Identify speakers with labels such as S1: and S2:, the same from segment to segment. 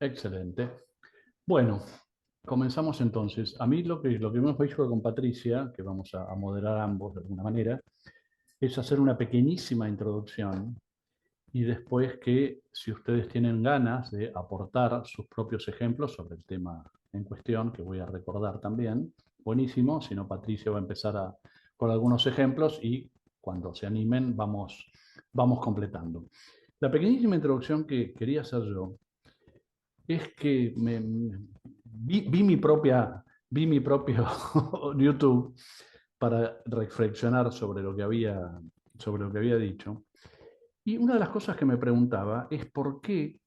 S1: Excelente. Bueno, comenzamos entonces. A mí lo que hemos hecho con Patricia, que vamos a moderar ambos de alguna manera, es hacer una pequeñísima introducción y después que, si ustedes tienen ganas de aportar sus propios ejemplos sobre el tema en cuestión, que voy a recordar también, buenísimo. Si no, Patricia va a empezar con algunos ejemplos y cuando se animen vamos completando. La pequeñísima introducción que quería hacer yo es que vi mi propio YouTube para reflexionar sobre lo que había dicho. Y una de las cosas que me preguntaba es por qué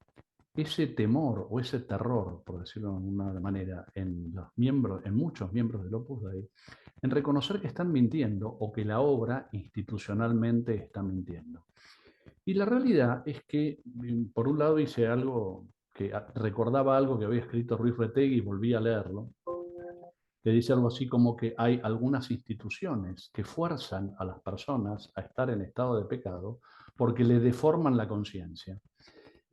S1: ese temor o ese terror, por decirlo de alguna manera, en muchos miembros del Opus Dei, en reconocer que están mintiendo o que la obra institucionalmente está mintiendo. Y la realidad es que, por un lado, hice algo que recordaba algo que había escrito Ruiz Retegui y volví a leerlo, que dice algo así como que hay algunas instituciones que fuerzan a las personas a estar en estado de pecado porque le deforman la conciencia.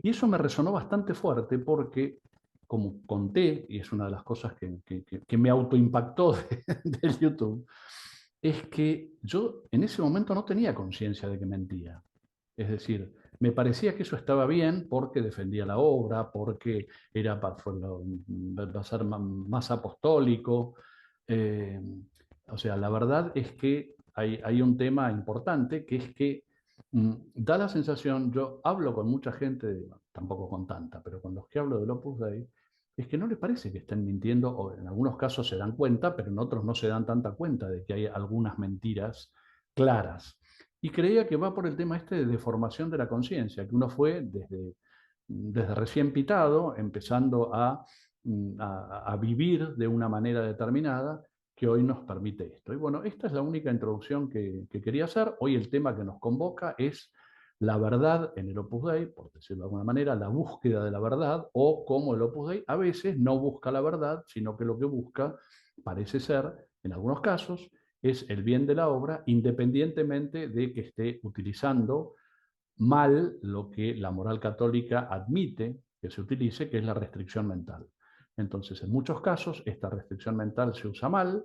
S1: Y eso me resonó bastante fuerte porque, como conté, y es una de las cosas que me autoimpactó del YouTube, es que yo en ese momento no tenía conciencia de que mentía. Es decir, me parecía que eso estaba bien porque defendía la obra, porque era para ser más apostólico. Eh, o sea, la verdad es que hay un tema importante que es que da la sensación, yo hablo con mucha gente, tampoco con tanta, pero con los que hablo del Opus Dei, es que no les parece que estén mintiendo, o en algunos casos se dan cuenta, pero en otros no se dan tanta cuenta de que hay algunas mentiras claras. Y creía que va por el tema este de formación de la conciencia, que uno fue desde recién pitado, empezando a vivir de una manera determinada que hoy nos permite esto. Y bueno, esta es la única introducción que quería hacer. Hoy el tema que nos convoca es la verdad en el Opus Dei, por decirlo de alguna manera, la búsqueda de la verdad, o cómo el Opus Dei a veces no busca la verdad, sino que lo que busca parece ser, en algunos casos, es el bien de la obra, independientemente de que esté utilizando mal lo que la moral católica admite que se utilice, que es la restricción mental. Entonces, en muchos casos, esta restricción mental se usa mal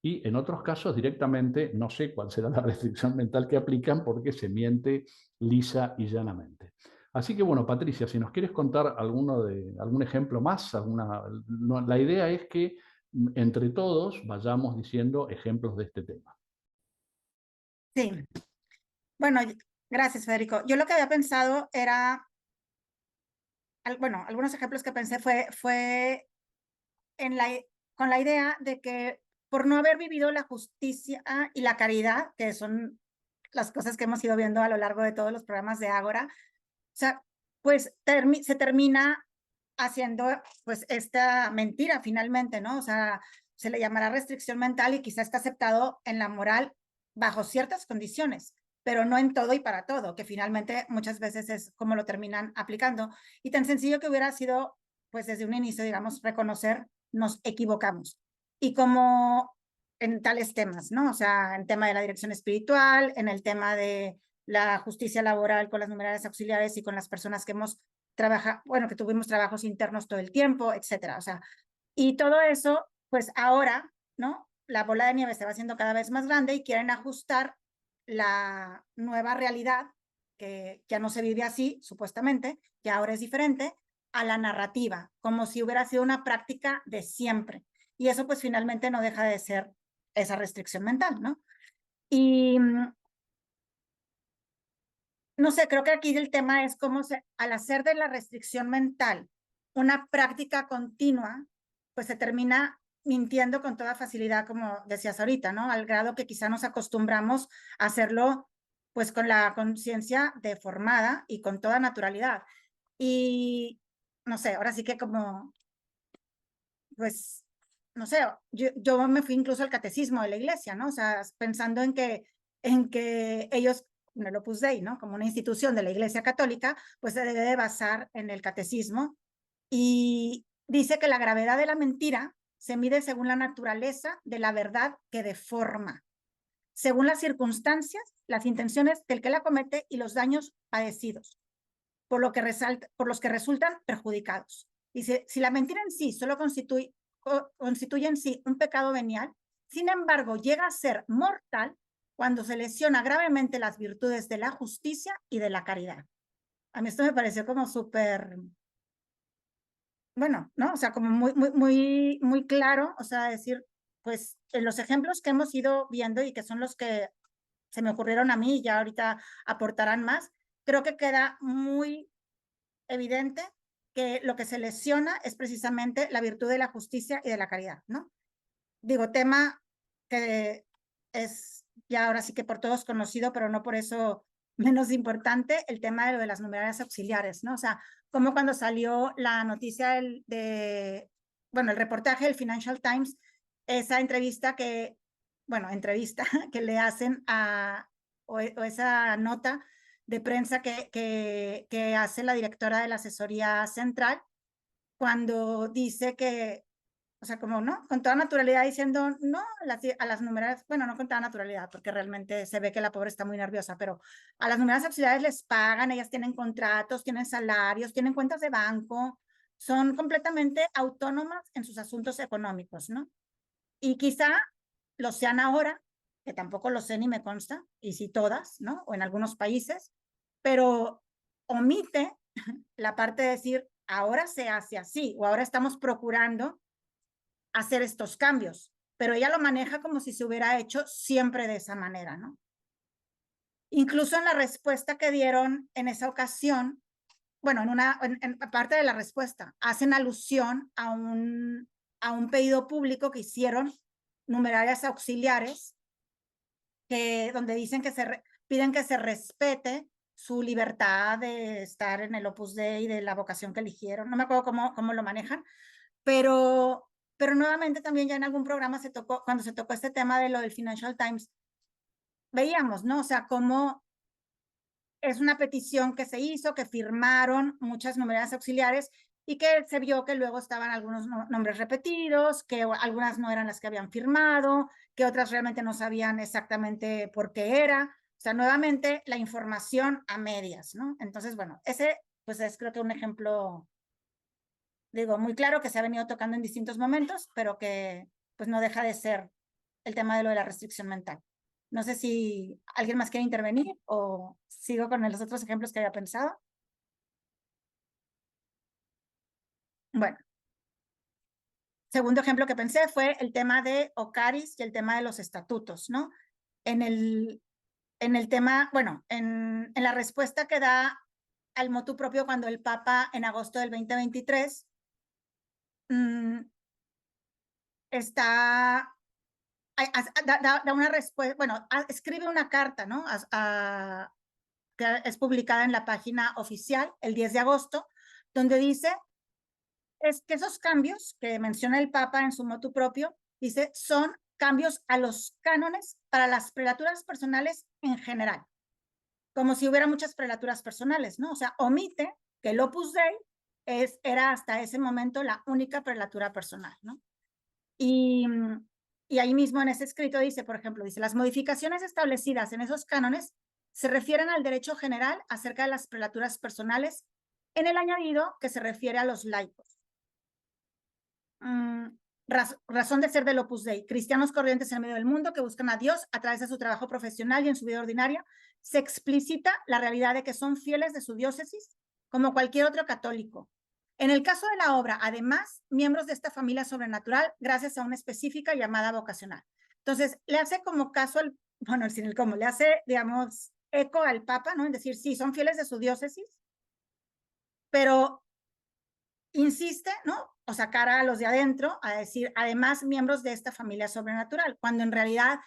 S1: y en otros casos directamente no sé cuál será la restricción mental que aplican porque se miente lisa y llanamente. Así que bueno, Patricia, si nos quieres contar algún ejemplo más, la idea es que entre todos vayamos diciendo ejemplos de este tema.
S2: Sí, bueno, gracias, Federico. Yo lo que había pensado era, bueno, algunos ejemplos que pensé fue en con la idea de que por no haber vivido la justicia y la caridad, que son las cosas que hemos ido viendo a lo largo de todos los programas de Ágora, o sea, pues se termina haciendo pues esta mentira finalmente, ¿no? O sea, se le llamará restricción mental y quizá está aceptado en la moral bajo ciertas condiciones, pero no en todo y para todo, que finalmente muchas veces es como lo terminan aplicando. Y tan sencillo que hubiera sido, pues desde un inicio, digamos, reconocer, nos equivocamos. Y como en tales temas, ¿no? O sea, en tema de la dirección espiritual, en el tema de la justicia laboral con las numerarias auxiliares y con las personas que hemos trabajado, bueno, que tuvimos trabajos internos todo el tiempo, etcétera. O sea, y todo eso, pues ahora, ¿no? La bola de nieve se va haciendo cada vez más grande y quieren ajustar la nueva realidad, que ya no se vive así, supuestamente, que ahora es diferente, a la narrativa, como si hubiera sido una práctica de siempre. Y eso pues finalmente no deja de ser esa restricción mental, ¿no? Y no sé, creo que aquí el tema es cómo al hacer de la restricción mental una práctica continua, pues se termina mintiendo con toda facilidad, como decías ahorita, ¿no? Al grado que quizá nos acostumbramos a hacerlo pues con la conciencia deformada y con toda naturalidad. Y no sé, ahora sí que como, pues, no sé, yo me fui incluso al catecismo de la iglesia, ¿no? O sea, pensando en que ellos, en el Opus Dei, ¿no? Como una institución de la iglesia católica, pues se debe de basar en el catecismo y dice que la gravedad de la mentira se mide según la naturaleza de la verdad que deforma, según las circunstancias, las intenciones del que la comete y los daños padecidos, por los que resultan perjudicados. Dice, si la mentira en sí solo constituye en sí un pecado venial, sin embargo, llega a ser mortal cuando se lesiona gravemente las virtudes de la justicia y de la caridad. A mí esto me pareció como súper, bueno, ¿no? O sea, como muy claro, o sea, decir, pues en los ejemplos que hemos ido viendo y que son los que se me ocurrieron a mí y ya ahorita aportarán más, creo que queda muy evidente que lo que se lesiona es precisamente la virtud de la justicia y de la caridad, ¿no? Digo, tema que es ya ahora sí que por todos conocido, pero no por eso menos importante, el tema de lo de las numerarias auxiliares, ¿no? O sea, como cuando salió la noticia bueno, el reportaje del Financial Times, esa entrevista bueno, entrevista que le hacen o esa nota de prensa que hace la directora de la asesoría central, cuando dice que, o sea, como no, con toda naturalidad diciendo no a las numerarias, bueno, no con toda naturalidad, porque realmente se ve que la pobre está muy nerviosa, pero a las numerarias auxiliares les pagan, ellas tienen contratos, tienen salarios, tienen cuentas de banco, son completamente autónomas en sus asuntos económicos, ¿no? Y quizá lo sean ahora, que tampoco lo sé ni me consta, y sí todas, ¿no? O en algunos países, pero omite la parte de decir, ahora se hace así, o ahora estamos procurando hacer estos cambios, pero ella lo maneja como si se hubiera hecho siempre de esa manera, ¿no? Incluso en la respuesta que dieron en esa ocasión, bueno, en parte de la respuesta, hacen alusión a un pedido público que hicieron numerarias auxiliares, donde dicen piden que se respete su libertad de estar en el Opus Dei y de la vocación que eligieron. No me acuerdo cómo lo manejan, pero nuevamente también ya en algún programa cuando se tocó este tema de lo del Financial Times, veíamos, ¿no? O sea, cómo es una petición que se hizo, que firmaron muchas numerarias auxiliares y que se vio que luego estaban algunos nombres repetidos, que algunas no eran las que habían firmado, que otras realmente no sabían exactamente por qué era. O sea, nuevamente la información a medias, ¿no? Entonces, bueno, ese pues es creo que un ejemplo, digo, muy claro que se ha venido tocando en distintos momentos, pero que pues no deja de ser el tema de lo de la restricción mental. No sé si alguien más quiere intervenir o sigo con los otros ejemplos que había pensado. Bueno, segundo ejemplo que pensé fue el tema de Ocaris y el tema de los estatutos, ¿no? En el tema, bueno, en la respuesta que da al motu propio cuando el Papa en agosto del 2023 está da una respuesta, bueno, escribe una carta, ¿no? Que es publicada en la página oficial el 10 de agosto, donde dice es que esos cambios que menciona el Papa en su motu propio, dice, son cambios a los cánones para las prelaturas personales en general, como si hubiera muchas prelaturas personales, ¿no? O sea, omite que el Opus Dei era hasta ese momento la única prelatura personal, ¿no? Y, y ahí mismo en ese escrito dice, por ejemplo, dice, las modificaciones establecidas en esos cánones se refieren al derecho general acerca de las prelaturas personales en el añadido que se refiere a los laicos. Razón de ser del Opus Dei, cristianos corrientes en el medio del mundo que buscan a Dios a través de su trabajo profesional y en su vida ordinaria, se explicita la realidad de que son fieles de su diócesis como cualquier otro católico. En el caso de la obra, además, miembros de esta familia sobrenatural gracias a una específica llamada vocacional. Entonces, le hace como caso bueno, sin el cómo, le hace, digamos, eco al Papa, ¿no? En decir, sí, son fieles de su diócesis, pero insiste, ¿no? O sacar a los de adentro a decir, además, miembros de esta familia sobrenatural, cuando en realidad,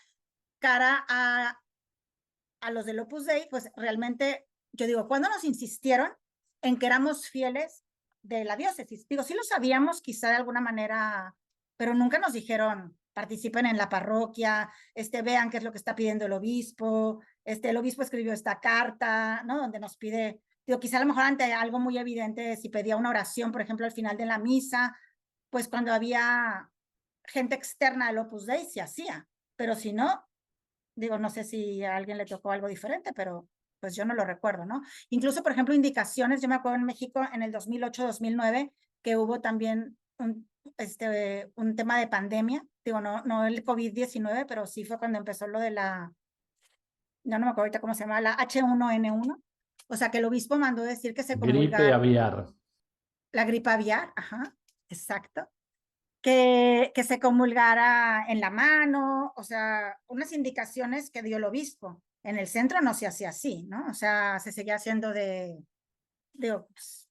S2: cara a los del Opus Dei, pues realmente, yo digo, ¿cuándo nos insistieron en que éramos fieles de la diócesis? Digo, sí lo sabíamos quizá de alguna manera, pero nunca nos dijeron, participen en la parroquia, vean qué es lo que está pidiendo el obispo escribió esta carta, ¿no? Donde nos pide, digo, quizá a lo mejor ante algo muy evidente, si pedía una oración, por ejemplo, al final de la misa, pues cuando había gente externa al Opus Dei se hacía, pero si no, digo, no sé si a alguien le tocó algo diferente, pero pues yo no lo recuerdo, ¿no? Incluso, por ejemplo, indicaciones, yo me acuerdo en México en el 2008-2009, que hubo también un tema de pandemia, digo, no el COVID-19, pero sí fue cuando empezó lo de ya no me acuerdo ahorita cómo se llama, la H1N1, o sea, que el obispo mandó decir que se
S1: Gripe
S2: comulgara
S1: aviar.
S2: la gripe aviar, ajá, exacto, que se comulgara en la mano, o sea, unas indicaciones que dio el obispo. En el centro no se hacía así, ¿no? O sea, se seguía haciendo digo, pues,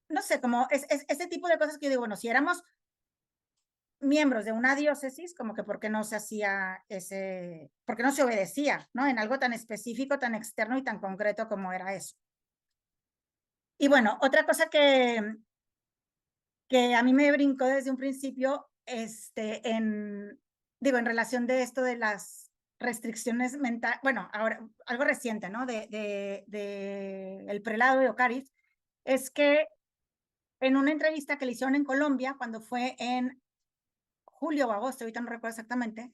S2: no sé, como ese tipo de cosas que yo digo, bueno, si éramos miembros de una diócesis, como que por qué no se hacía por qué no se obedecía, ¿no? En algo tan específico, tan externo y tan concreto como era eso. Y bueno, otra cosa que a mí me brincó desde un principio, digo, en relación de esto de las restricciones mentales, bueno, ahora, algo reciente, ¿no? El prelado de Ocariz, es que en una entrevista que le hicieron en Colombia, cuando fue en julio o agosto, ahorita no recuerdo exactamente,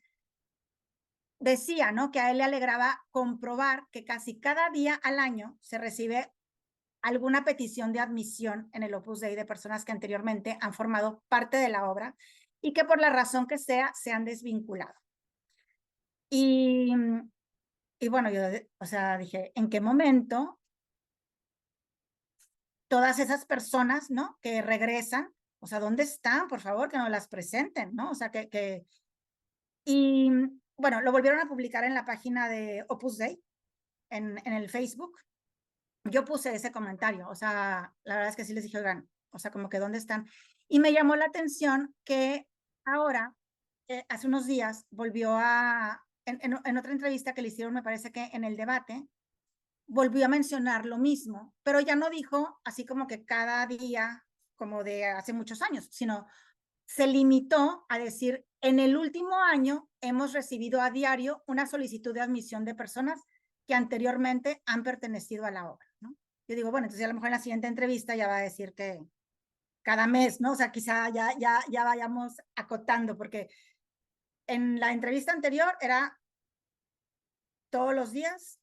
S2: decía, ¿no? Que a él le alegraba comprobar que casi cada día al año se recibe alguna petición de admisión en el Opus Dei de personas que anteriormente han formado parte de la obra y que por la razón que sea se han desvinculado. Y, y bueno, yo, o sea, dije, ¿en qué momento todas esas personas, ¿no? Que regresan, o sea, ¿dónde están? Por favor, que nos las presenten, ¿no? O sea, y bueno, lo volvieron a publicar en la página de Opus Dei, en el Facebook. Yo puse ese comentario, o sea, la verdad es que sí les dije, oigan, o sea, como que ¿dónde están? Y me llamó la atención que ahora, hace unos días, en otra entrevista que le hicieron, me parece que en el debate, volvió a mencionar lo mismo, pero ya no dijo así como que cada día, como de hace muchos años, sino se limitó a decir, en el último año hemos recibido a diario una solicitud de admisión de personas que anteriormente han pertenecido a la obra, ¿no? Yo digo, bueno, entonces a lo mejor en la siguiente entrevista ya va a decir que cada mes, ¿no? O sea, quizá ya vayamos acotando, porque en la entrevista anterior era todos los días,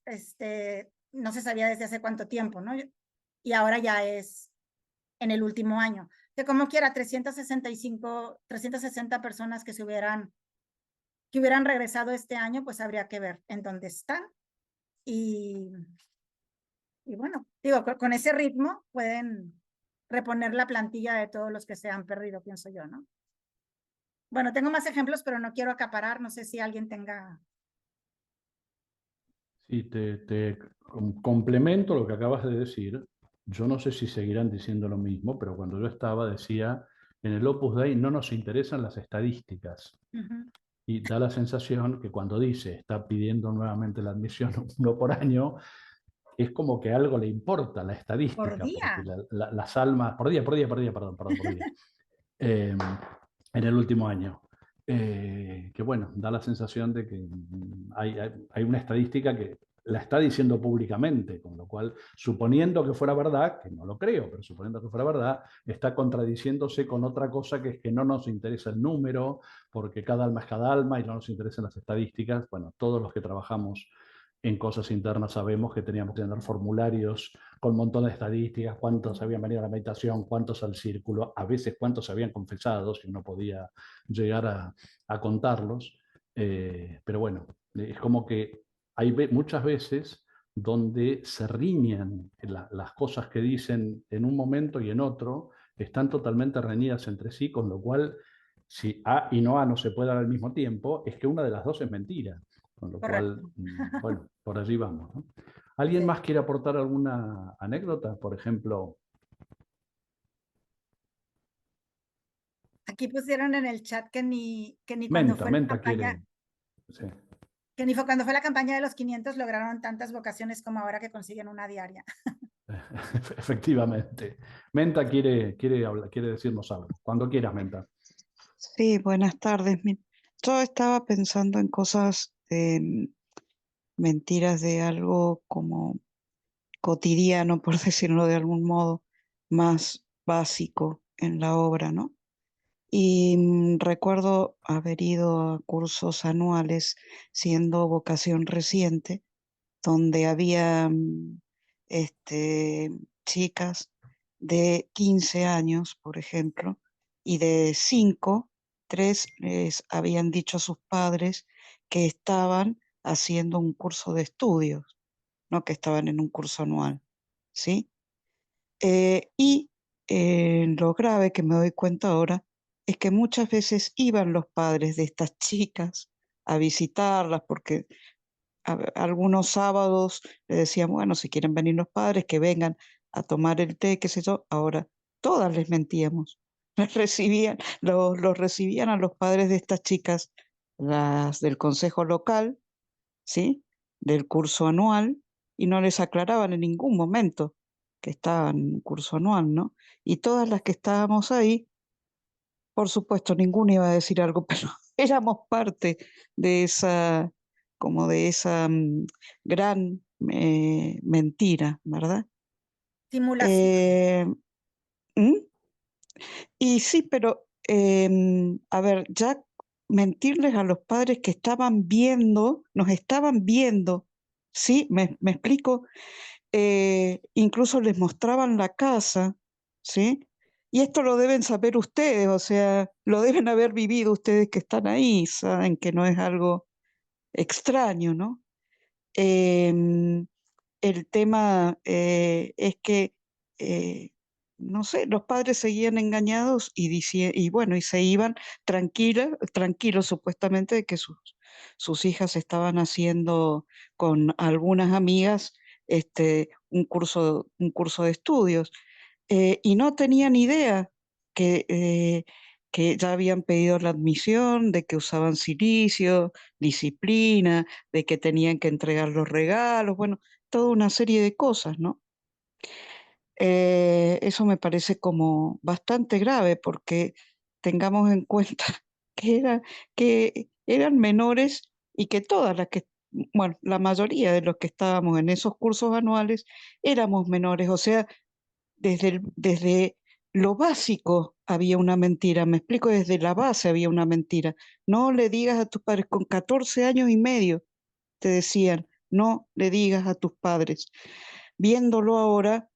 S2: no se sabía desde hace cuánto tiempo, ¿no? Y ahora ya es en el último año. Que como quiera, 360 personas que hubieran regresado este año, pues habría que ver en dónde están. Y, y bueno, digo, con ese ritmo pueden reponer la plantilla de todos los que se han perdido, pienso yo, ¿no? Bueno, tengo más ejemplos, pero no quiero acaparar, no sé si alguien tenga...
S1: Sí, te complemento lo que acabas de decir. Yo no sé si seguirán diciendo lo mismo, pero cuando yo estaba decía, en el Opus Dei no nos interesan las estadísticas.
S2: Ujú.
S1: Y da la sensación que cuando dice está pidiendo nuevamente la admisión uno por año, es como que algo le importa la
S2: Por
S1: estadística, porque
S2: día.
S1: las almas, por día, en el último año. Que bueno, da la sensación de que hay una estadística que la está diciendo públicamente, con lo cual, suponiendo que fuera verdad, que no lo creo, pero suponiendo que fuera verdad, está contradiciéndose con otra cosa que es que no nos interesa el número, porque cada alma es cada alma y no nos interesan las estadísticas. Bueno, todos los que trabajamos en cosas internas sabemos que teníamos que tener formularios con un montón de estadísticas, cuántos habían venido a la meditación, cuántos al círculo, a veces cuántos se habían confesado, si uno podía llegar a contarlos. Pero bueno, es como que hay muchas veces donde se riñan las cosas que dicen en un momento y en otro, están totalmente reñidas entre sí, con lo cual, si A y no A no se puede dar al mismo tiempo, es que una de las dos es mentira. Con lo cual,
S2: Correcto.
S1: bueno, por allí vamos, ¿no? ¿Alguien
S2: Sí.
S1: más quiere aportar alguna anécdota? Por ejemplo,
S2: Aquí pusieron en el chat que ni cuando
S1: Menta,
S2: fue la
S1: Menta
S2: campaña,
S1: quiere. Sí.
S2: que ni fue cuando fue la campaña de los 500 lograron tantas vocaciones como ahora que consiguen una diaria.
S1: Efectivamente. Menta quiere decirnos algo. Cuando quieras, Menta.
S3: Sí, buenas tardes. Yo estaba pensando en cosas, mentiras de algo como cotidiano, por decirlo de algún modo, más básico en la obra, ¿no? Y recuerdo haber ido a cursos anuales siendo vocación reciente, donde había chicas de 15 años, por ejemplo, y de 5, 3 les habían dicho a sus padres que estaban haciendo un curso de estudios, no que estaban en un curso anual, ¿sí? Y lo grave que me doy cuenta ahora es que muchas veces iban los padres de estas chicas a visitarlas porque algunos sábados le decían, bueno, si quieren venir los padres, que vengan a tomar el té, qué sé yo. Ahora, todas les mentíamos. Los recibían a los padres de estas chicas, las del consejo local, ¿sí? Del curso anual, y no les aclaraban en ningún momento que estaban en un curso anual, ¿no? Y todas las que estábamos ahí, por supuesto, ninguna iba a decir algo, pero éramos parte de esa, como de esa gran mentira, ¿verdad?
S2: Simulación.
S3: Eh, ¿Mm? Y sí, pero a ver, ya mentirles a los padres que estaban viendo, nos estaban viendo, ¿sí? Me explico. Incluso les mostraban la casa, ¿sí? Y esto lo deben saber ustedes, o sea, lo deben haber vivido ustedes que están ahí, saben que no es algo extraño, ¿no? Em, el tema es que, eh, no sé, los padres seguían engañados y bueno, y se iban tranquilos supuestamente de que sus hijas estaban haciendo con algunas amigas un curso de estudios. Y no tenían idea que, eh, que ya habían pedido la admisión, de que usaban silicio, disciplina, de que tenían que entregar los regalos, bueno, toda una serie de cosas, ¿no? Eso me parece como bastante grave porque tengamos en cuenta que eran menores y que todas las que, bueno, la mayoría de los que estábamos en esos cursos anuales éramos menores, o sea, desde lo básico había una mentira, me explico, desde la base había una mentira. No le digas a tus padres, con 14 años y medio te decían, no le digas a tus padres. Viéndolo ahora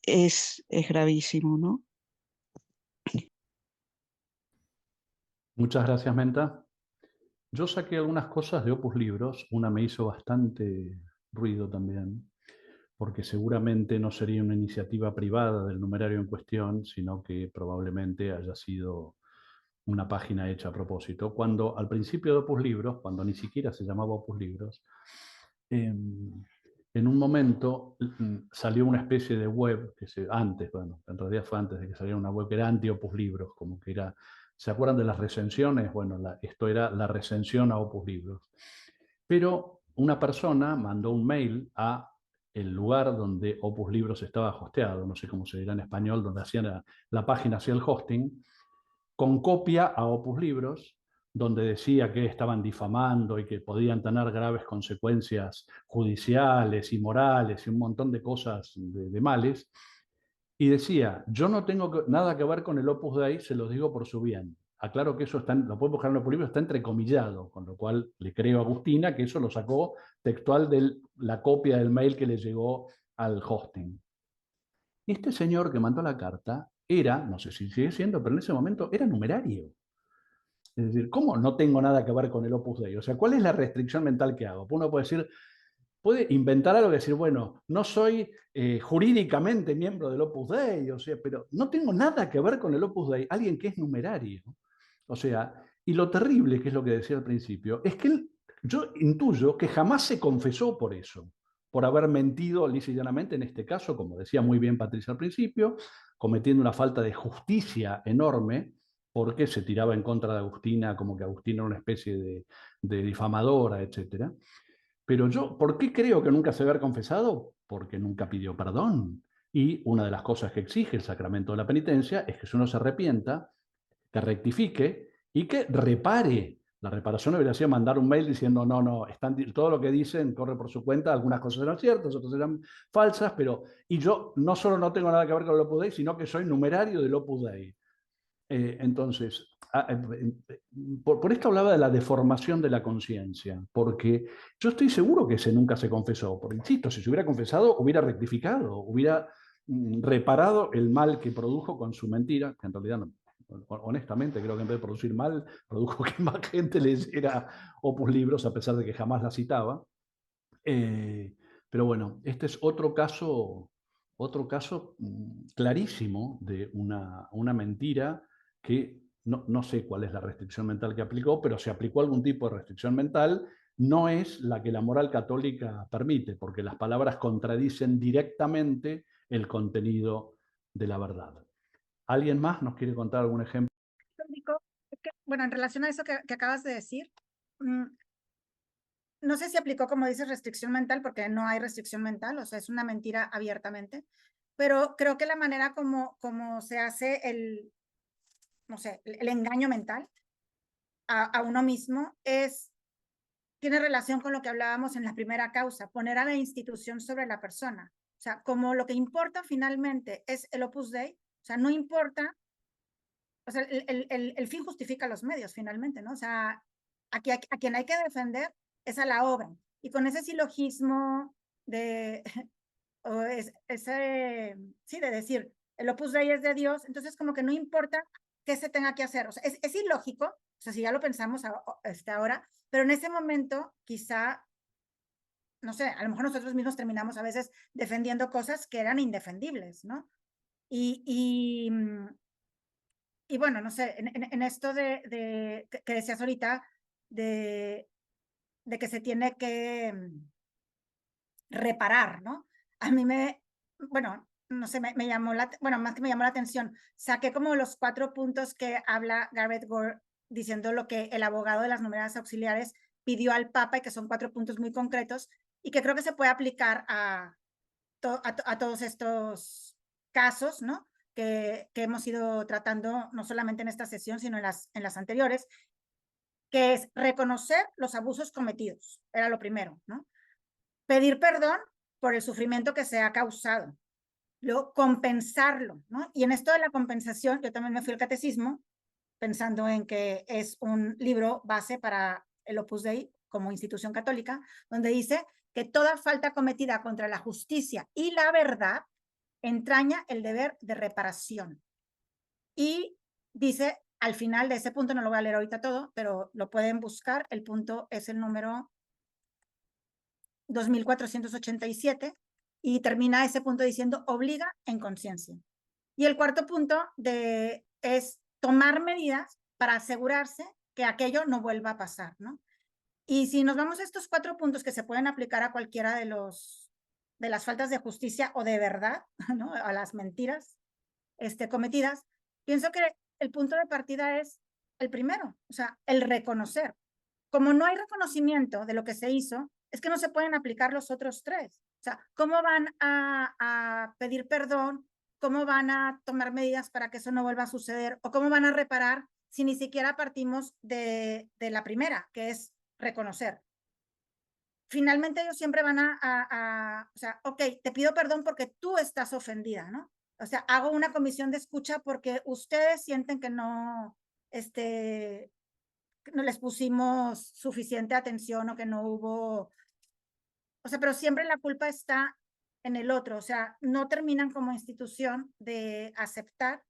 S3: es gravísimo, ¿no?
S1: Muchas gracias, Menta. Yo saqué algunas cosas de Opus Libros, una me hizo bastante ruido también, porque seguramente no sería una iniciativa privada del numerario en cuestión, sino que probablemente haya sido una página hecha a propósito. Cuando al principio de Opus Libros, cuando ni siquiera se llamaba Opus Libros, en un momento salió una especie de web, antes, bueno, en realidad fue antes de que saliera una web que era anti-Opus Libros, como que era, ¿se acuerdan de las recensiones? Bueno, esto era la recensión a Opus Libros. Pero una persona mandó un mail a el lugar donde Opus Libros estaba hosteado, no sé cómo se dirá en español, donde hacían la página, hacía el hosting, con copia a Opus Libros, donde decía que estaban difamando y que podían tener graves consecuencias judiciales y morales y un montón de cosas de males. Y decía, yo no tengo nada que ver con el Opus Dei, se los digo por su bien. Aclaro que eso lo pueden buscar en Opus Libros, está entrecomillado, con lo cual le creo a Agustina que eso lo sacó textual de la copia del mail que le llegó al hosting. Y este señor que mandó la carta era, no sé si sigue siendo, pero en ese momento era numerario. Es decir, ¿cómo no tengo nada que ver con el Opus Dei? O sea, ¿cuál es la restricción mental que hago? Uno puede decir, puede inventar algo y decir, bueno, no soy jurídicamente miembro del Opus Dei, o sea, pero no tengo nada que ver con el Opus Dei, alguien que es numerario. O sea, y lo terrible, que es lo que decía al principio, es que yo intuyo que jamás se confesó por eso, por haber mentido lisa y llanamente, en este caso, como decía muy bien Patricia al principio, cometiendo una falta de justicia enorme, porque se tiraba en contra de Agustina, como que Agustina era una especie de difamadora, etc. Pero yo, ¿por qué creo que nunca se debe haber confesado? Porque nunca pidió perdón. Y una de las cosas que exige el sacramento de la penitencia es que si uno se arrepienta, que rectifique y que repare. La reparación debería ser mandar un mail diciendo, no, no, todo lo que dicen corre por su cuenta, algunas cosas eran ciertas, otras eran falsas, pero, y yo no solo no tengo nada que ver con el Opus Dei, sino que soy numerario del Opus Dei. Entonces, por esto hablaba de la deformación de la conciencia, porque yo estoy seguro que ese nunca se confesó, porque insisto, si se hubiera confesado, hubiera rectificado, hubiera reparado el mal que produjo con su mentira, que en realidad, no, honestamente, creo que en vez de producir mal, produjo que más gente leyera Opus Libros, a pesar de que jamás la citaba. Pero bueno, este es otro caso clarísimo de una mentira que no sé cuál es la restricción mental que aplicó, pero si aplicó algún tipo de restricción mental, no es la que la moral católica permite, porque las palabras contradicen directamente el contenido de la verdad. ¿Alguien más nos quiere contar algún ejemplo?
S2: Bueno, en relación a eso que acabas de decir, no sé si aplicó, como dices, restricción mental, porque no hay restricción mental, o sea, es una mentira abiertamente, pero creo que la manera como se hace no sé, el engaño mental a uno mismo tiene relación con lo que hablábamos en la primera causa, poner a la institución sobre la persona. O sea, como lo que importa finalmente es el Opus Dei, o sea, no importa, o sea, el fin justifica los medios finalmente, ¿no? O sea, a quien hay que defender es a la obra. Y con ese silogismo de, sí, de decir, el Opus Dei es de Dios, entonces como que no importa qué se tenga que hacer. O sea, es ilógico, o sea, si ya lo pensamos ahora, pero en ese momento quizá, no sé, a lo mejor nosotros mismos terminamos a veces defendiendo cosas que eran indefendibles, ¿no? Y bueno, no sé, en esto que decías ahorita, de que se tiene que reparar, ¿no? A mí bueno, no sé, me llamó bueno, más que me llamó la atención, saqué como los 4 puntos que habla Garrett Gore diciendo lo que el abogado de las numeradas auxiliares pidió al Papa y que son 4 puntos muy concretos y que creo que se puede aplicar a todos estos casos, ¿no? Que hemos ido tratando no solamente en esta sesión, sino en las anteriores, que es reconocer los abusos cometidos, era lo primero, ¿no? Pedir perdón por el sufrimiento que se ha causado, luego compensarlo, ¿no? Y en esto de la compensación, yo también me fui al catecismo, pensando en que es un libro base para el Opus Dei como institución católica, donde dice que toda falta cometida contra la justicia y la verdad entraña el deber de reparación. Y dice, al final de ese punto, no lo voy a leer ahorita todo, pero lo pueden buscar, el punto es el número 2487 y termina ese punto diciendo obliga en conciencia. Y el cuarto punto es tomar medidas para asegurarse que aquello no vuelva a pasar, ¿no? Y si nos vamos a estos 4 puntos que se pueden aplicar a cualquiera de las faltas de justicia o de verdad, ¿no? A las mentiras cometidas, pienso que el punto de partida es el primero, o sea, el reconocer. Como no hay reconocimiento de lo que se hizo, es que no se pueden aplicar los otros 3. O sea, ¿cómo van a pedir perdón? ¿Cómo van a tomar medidas para que eso no vuelva a suceder? ¿O cómo van a reparar si ni siquiera partimos de la primera, que es reconocer? Finalmente ellos siempre van o sea, ok, te pido perdón porque tú estás ofendida, ¿no? O sea, hago una comisión de escucha porque ustedes sienten que no les pusimos suficiente atención o que no hubo, o sea, pero siempre la culpa está en el otro, o sea, no terminan como institución de aceptar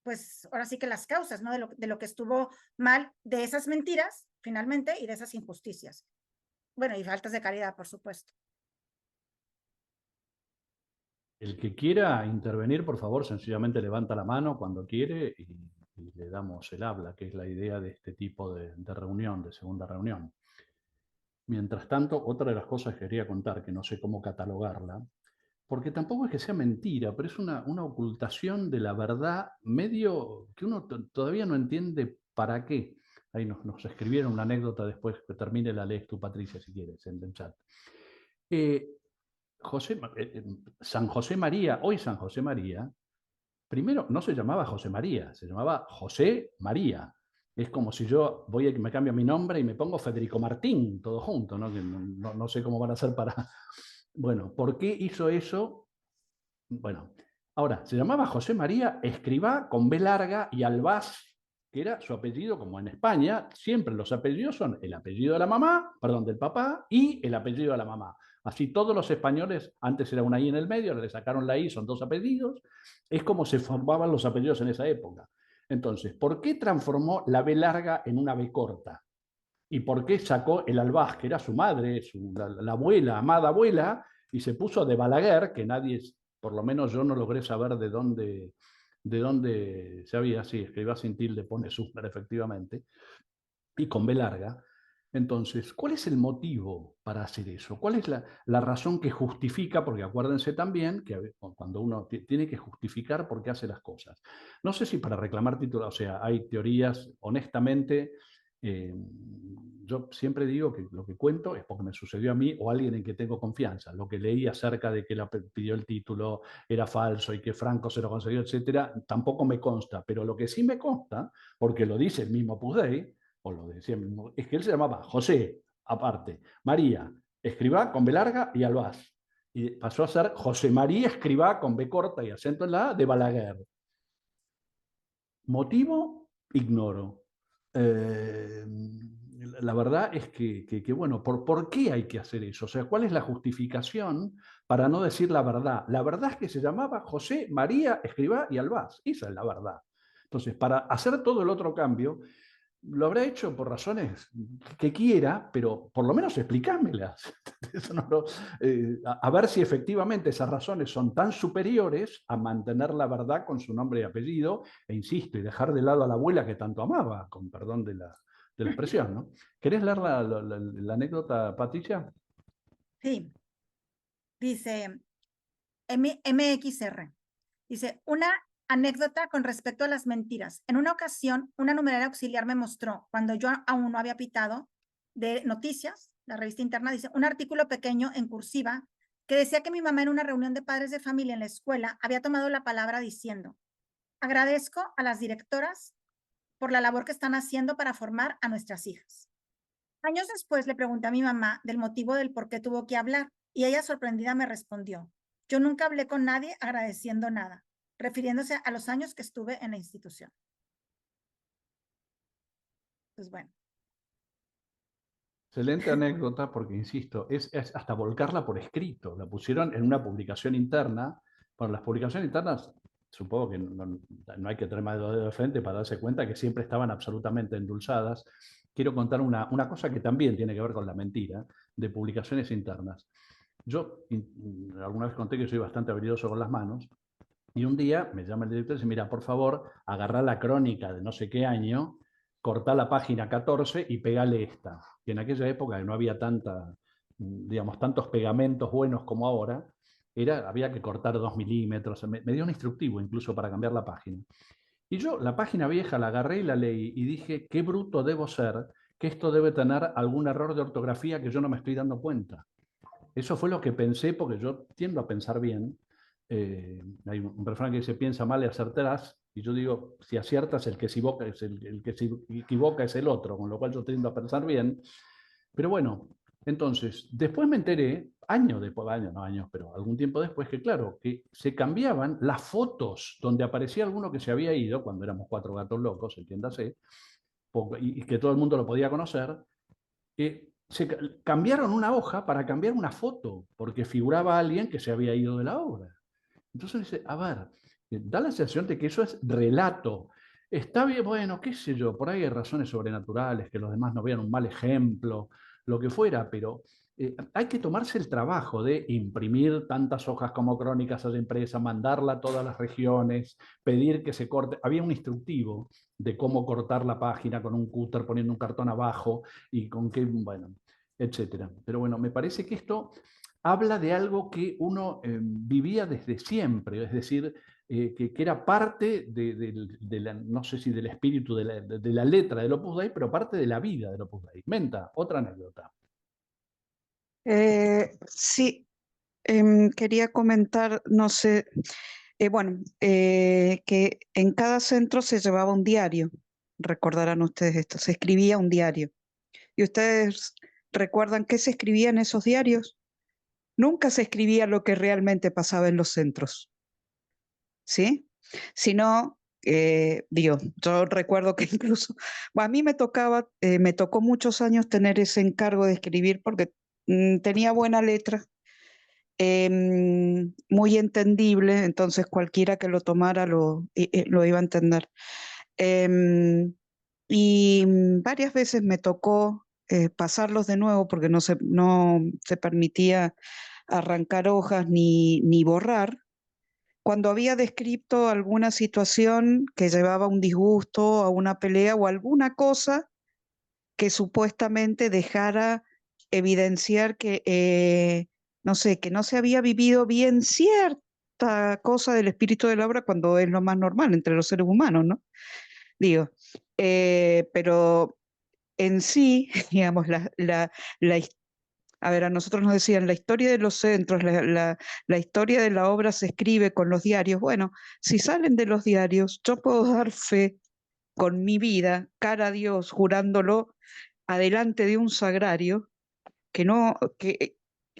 S2: pues ahora sí que las causas, ¿no? De lo que estuvo mal, de esas mentiras, finalmente, y de esas injusticias. Bueno, y faltas de caridad, por supuesto.
S1: El que quiera intervenir, por favor, sencillamente levanta la mano cuando quiere y le damos el habla, que es la idea de este tipo de reunión, de segunda reunión. Mientras tanto, otra de las cosas que quería contar, que no sé cómo catalogarla, porque tampoco es que sea mentira, pero es una ocultación de la verdad medio que uno todavía no entiende para qué. Ahí nos escribieron una anécdota después, que termine la lees tú, Patricia, si quieres, en el chat. San José María, hoy San José María, primero no se llamaba José María, se llamaba José María. Es como si yo me cambio mi nombre y me pongo Federico Martín, todo junto, ¿no? No sé cómo van a hacer para... Bueno, ¿por qué hizo eso? Bueno, ahora, se llamaba José María Escribá con B larga y Albás, que era su apellido, como en España, siempre los apellidos son el apellido de la mamá, perdón, del papá, y el apellido de la mamá. Así todos los españoles, antes era una I en el medio, ahora le sacaron la I, son 2 apellidos. Es como se formaban los apellidos en esa época. Entonces, ¿por qué transformó la B larga en una B corta? ¿Y por qué sacó el Albaz, que era su madre, la abuela, amada abuela, y se puso de Balaguer, que nadie, por lo menos yo no logré saber de dónde se había, sí, escribía sin tilde, pone Sussner efectivamente, y con B larga? Entonces, ¿cuál es el motivo para hacer eso? ¿Cuál es la razón que justifica? Porque acuérdense también que cuando uno tiene que justificar por qué hace las cosas. No sé si para reclamar títulos, o sea, hay teorías, honestamente, yo siempre digo que lo que cuento es porque me sucedió a mí o a alguien en que tengo confianza. Lo que leí acerca de que pidió el título era falso y que Franco se lo concedió, etcétera, tampoco me consta. Pero lo que sí me consta, porque lo dice el mismo Pudey, o lo decía mismo, es que él se llamaba José, aparte, María, Escribá con B larga y Albaz. Y pasó a ser José María Escribá con B corta y acento en la A de Balaguer. Motivo, ignoro. La verdad es que bueno, ¿por qué hay que hacer eso? O sea, ¿cuál es la justificación para no decir la verdad? La verdad es que se llamaba José María Escribá y Albaz. Esa es la verdad. Entonces, para hacer todo el otro cambio, lo habrá hecho por razones que quiera, pero por lo menos explicámelas. Eso no, a ver si efectivamente esas razones son tan superiores a mantener la verdad con su nombre y apellido, e insisto, y dejar de lado a la abuela que tanto amaba, con perdón de la expresión, ¿no? ¿Querés leer la anécdota, Patricia?
S2: Sí, dice MXR. Dice, una anécdota con respecto a las mentiras. En una ocasión, una numeraria auxiliar me mostró, cuando yo aún no había pitado, de Noticias, la revista interna, dice, un artículo pequeño en cursiva que decía que mi mamá en una reunión de padres de familia en la escuela había tomado la palabra diciendo, agradezco a las directoras por la labor que están haciendo para formar a nuestras hijas. Años después le pregunté a mi mamá del motivo del por qué tuvo que hablar y ella sorprendida me respondió, yo nunca hablé con nadie agradeciendo nada, refiriéndose a los años que estuve en la institución. Pues bueno.
S1: Excelente anécdota porque, insisto, es hasta volcarla por escrito. La pusieron en una publicación interna. Bueno, las publicaciones internas, supongo que no hay que tener más de dedos de frente para darse cuenta que siempre estaban absolutamente endulzadas. Quiero contar una cosa que también tiene que ver con la mentira de publicaciones internas. Yo alguna vez conté que soy bastante habilidoso con las manos y un día me llama el director y dice, mira, por favor, agarrá la crónica de no sé qué año, cortá la página 14 y pegale esta. Que en aquella época no había digamos, tantos pegamentos buenos como ahora, había que cortar 2 milímetros. Me dio un instructivo incluso para cambiar la página. Y yo la página vieja la agarré y la leí y dije, qué bruto debo ser, que esto debe tener algún error de ortografía que yo no me estoy dando cuenta. Eso fue lo que pensé, porque yo tiendo a pensar bien. Hay un refrán que dice, piensa mal y acertarás, y yo digo, si aciertas, el que se equivoca el que se equivoca es el otro, con lo cual yo tiendo a pensar bien. Pero bueno, entonces, después me enteré, años después, no años, pero algún tiempo después, que claro, que se cambiaban las fotos donde aparecía alguno que se había ido, cuando éramos 4 gatos locos, entiéndase, y que todo el mundo lo podía conocer, se cambiaron una hoja para cambiar una foto, porque figuraba alguien que se había ido de la obra. Entonces dice, a ver, da la sensación de que eso es relato. Está bien, bueno, qué sé yo, por ahí hay razones sobrenaturales, que los demás no vean un mal ejemplo, lo que fuera, pero hay que tomarse el trabajo de imprimir tantas hojas como crónicas a la empresa, mandarla a todas las regiones, pedir que se corte. Había un instructivo de cómo cortar la página con un cúter, poniendo un cartón abajo y con qué, bueno, etcétera. Pero bueno, me parece que esto habla de algo que uno vivía desde siempre, es decir, que era parte no sé si del espíritu de la letra del Opus Dei, pero parte de la vida del Opus Dei. Menta, otra anécdota.
S3: Sí, quería comentar, no sé, bueno, que en cada centro se llevaba un diario, recordarán ustedes esto, se escribía un diario. ¿Y ustedes recuerdan qué se escribía en esos diarios? Nunca se escribía lo que realmente pasaba en los centros, ¿sí? Sino, digo, yo recuerdo que incluso, bueno, a mí me tocó muchos años tener ese encargo de escribir porque tenía buena letra muy entendible, entonces cualquiera que lo tomara lo iba a entender. Y varias veces me tocó pasarlos de nuevo porque no se permitía arrancar hojas ni borrar. Cuando había descrito alguna situación que llevaba a un disgusto, a una pelea o alguna cosa que supuestamente dejara evidenciar que, no sé, que no se había vivido bien cierta cosa del espíritu de la obra cuando es lo más normal entre los seres humanos, ¿no? Digo, pero en sí, digamos, a ver, a nosotros nos decían, la historia de los centros, la historia de la obra se escribe con los diarios. Bueno, si salen de los diarios, yo puedo dar fe con mi vida, cara a Dios, jurándolo adelante de un sagrario, que no, que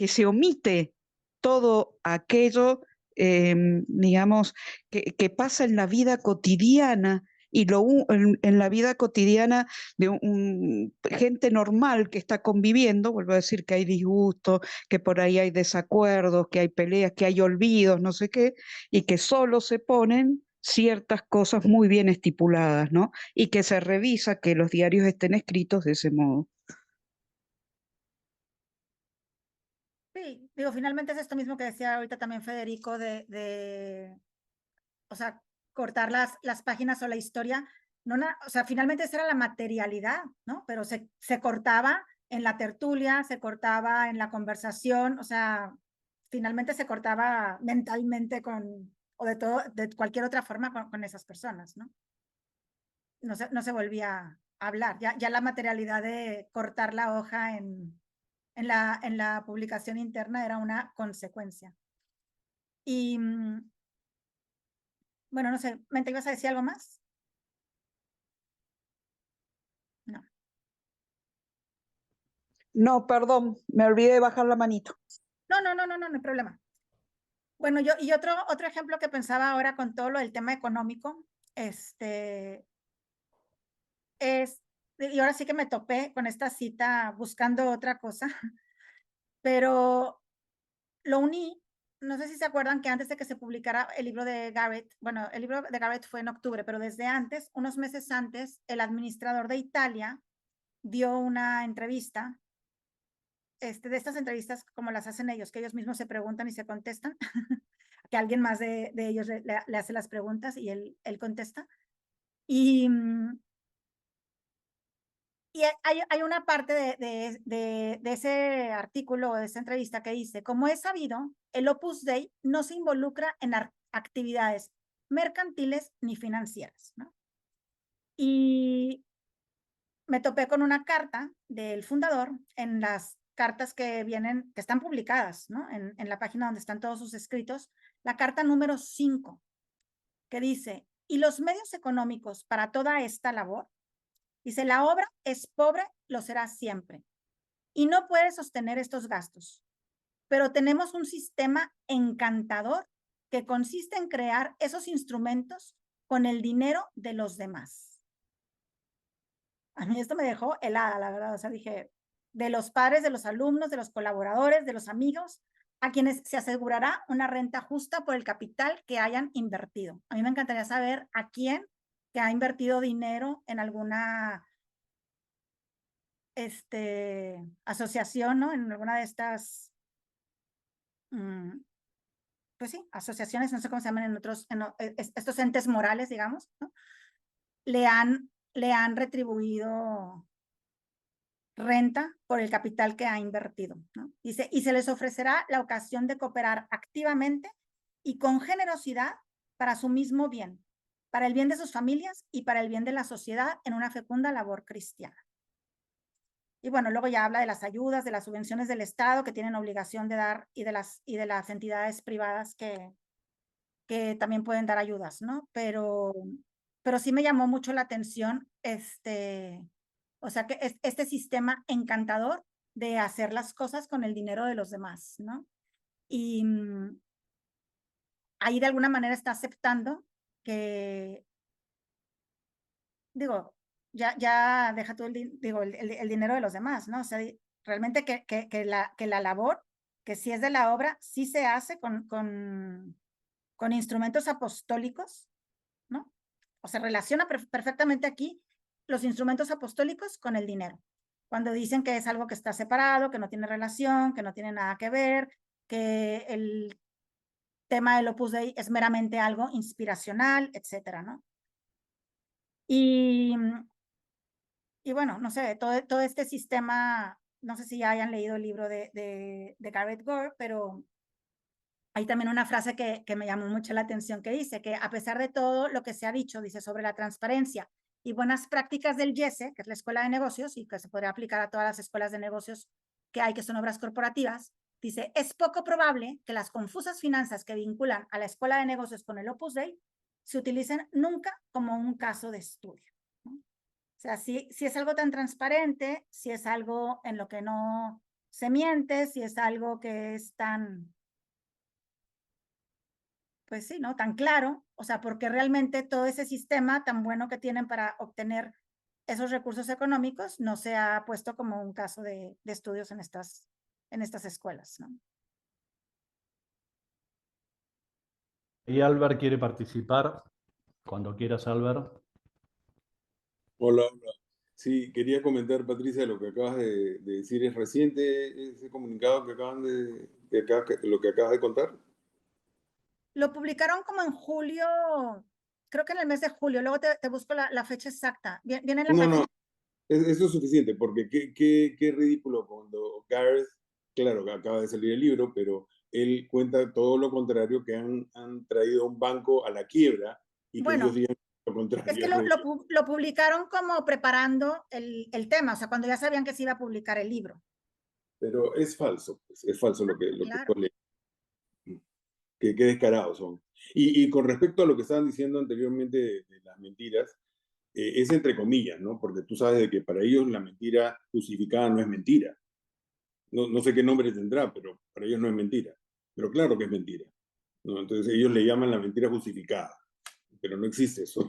S3: se omite todo aquello, digamos, que pasa en la vida cotidiana y en la vida cotidiana de gente normal que está conviviendo, vuelvo a decir que hay disgustos, que por ahí hay desacuerdos, que hay peleas, que hay olvidos, no sé qué, y que solo se ponen ciertas cosas muy bien estipuladas, ¿no? Y que se revisa que los diarios estén escritos de ese modo.
S2: Sí, digo, finalmente es esto mismo que decía ahorita también Federico o sea, cortar las páginas o la historia, no, o sea, finalmente esa era la materialidad, ¿no? Pero se cortaba en la tertulia, se cortaba en la conversación, o sea, finalmente se cortaba mentalmente o de cualquier otra forma con esas personas, ¿no? No se volvía a hablar, ya la materialidad de cortar la hoja en la publicación interna era una consecuencia. Y bueno, no sé, ¿Mente ibas a decir algo más? No.
S3: No, perdón, me olvidé de bajar la manito.
S2: No hay problema. Bueno, y otro ejemplo que pensaba ahora con todo lo del tema económico, y ahora sí que me topé con esta cita buscando otra cosa, pero lo uní, no sé si se acuerdan que antes de que se publicara el libro de Garrett, bueno, el libro de Garrett fue en octubre, pero desde antes, unos meses antes, el administrador de Italia dio una entrevista, de estas entrevistas como las hacen ellos, que ellos mismos se preguntan y se contestan, que alguien más de ellos le hace las preguntas y él contesta. Y hay una parte de ese artículo o de esa entrevista que dice, como es sabido, el Opus Dei no se involucra en actividades mercantiles ni financieras, ¿no? Y me topé con una carta del fundador en las cartas que están publicadas, ¿no? En la página donde están todos sus escritos, la carta número 5, que dice, y los medios económicos para toda esta labor, dice, la obra es pobre, lo será siempre, y no puede sostener estos gastos, pero tenemos un sistema encantador que consiste en crear esos instrumentos con el dinero de los demás. A mí esto me dejó helada, la verdad. O sea, dije, de los padres, de los alumnos, de los colaboradores, de los amigos, a quienes se asegurará una renta justa por el capital que hayan invertido. A mí me encantaría saber a quién que ha invertido dinero en alguna asociación, ¿no? En alguna de estas, pues sí, asociaciones, no sé cómo se llaman en otros, estos entes morales, digamos, ¿no? Le han retribuido renta por el capital que ha invertido, ¿no? Dice, y se les ofrecerá la ocasión de cooperar activamente y con generosidad para su mismo bien, para el bien de sus familias y para el bien de la sociedad en una fecunda labor cristiana. Y bueno, luego ya habla de las ayudas, de las subvenciones del Estado que tienen obligación de dar y de las entidades privadas que también pueden dar ayudas, ¿no? Pero sí me llamó mucho la atención o sea, que este sistema encantador de hacer las cosas con el dinero de los demás, ¿no? Y ahí de alguna manera está aceptando que, digo, ya deja tú el dinero de los demás, ¿no? O sea, realmente que la labor que si es de la obra, sí se hace con instrumentos apostólicos, ¿no? O se relaciona perfectamente aquí los instrumentos apostólicos con el dinero. Cuando dicen que es algo que está separado, que no tiene relación, que no tiene nada que ver, que el tema del Opus Dei es meramente algo inspiracional, etcétera, ¿no? Y bueno, no sé, todo este sistema, no sé si ya hayan leído el libro de Garrett Gore, pero hay también una frase que me llamó mucho la atención que dice que a pesar de todo lo que se ha dicho, dice sobre la transparencia y buenas prácticas del YESE, que es la escuela de negocios y que se podría aplicar a todas las escuelas de negocios que hay, que son obras corporativas, dice, es poco probable que las confusas finanzas que vinculan a la escuela de negocios con el Opus Dei se utilicen nunca como un caso de estudio, ¿no? O sea, si es algo tan transparente, si es algo en lo que no se miente, si es algo que es tan, pues sí, ¿no? Tan claro, o sea, porque realmente todo ese sistema tan bueno que tienen para obtener esos recursos económicos no se ha puesto como un caso de estudios en estas escuelas, ¿no?
S1: Y Albert quiere participar. Cuando quieras, Albert.
S4: Hola, hola. Sí, quería comentar, Patricia, lo que acabas de decir. ¿Es reciente ese comunicado que lo que acabas de contar?
S2: Lo publicaron como en julio, creo que en el mes de julio, luego te busco la fecha exacta. ¿Viene en la
S4: No, no,
S2: página?
S4: eso es suficiente, porque qué ridículo cuando Gareth, claro, que acaba de salir el libro, pero él cuenta todo lo contrario, que han traído un banco a la quiebra y que ellos
S2: Bueno,
S4: digan lo
S2: es
S4: contrario.
S2: que lo publicaron como preparando el tema, o sea, cuando ya sabían que se iba a publicar el libro.
S4: Pero es falso, pues, es falso lo que
S2: Claro.
S4: qué descarados son. Y con respecto a lo que estaban diciendo anteriormente de las mentiras, es entre comillas, ¿no? Porque tú sabes de que para ellos la mentira justificada no es mentira. No sé qué nombre tendrá, pero para ellos no es mentira. Pero claro que es mentira, ¿no? Entonces ellos le llaman la mentira justificada, pero no existe eso.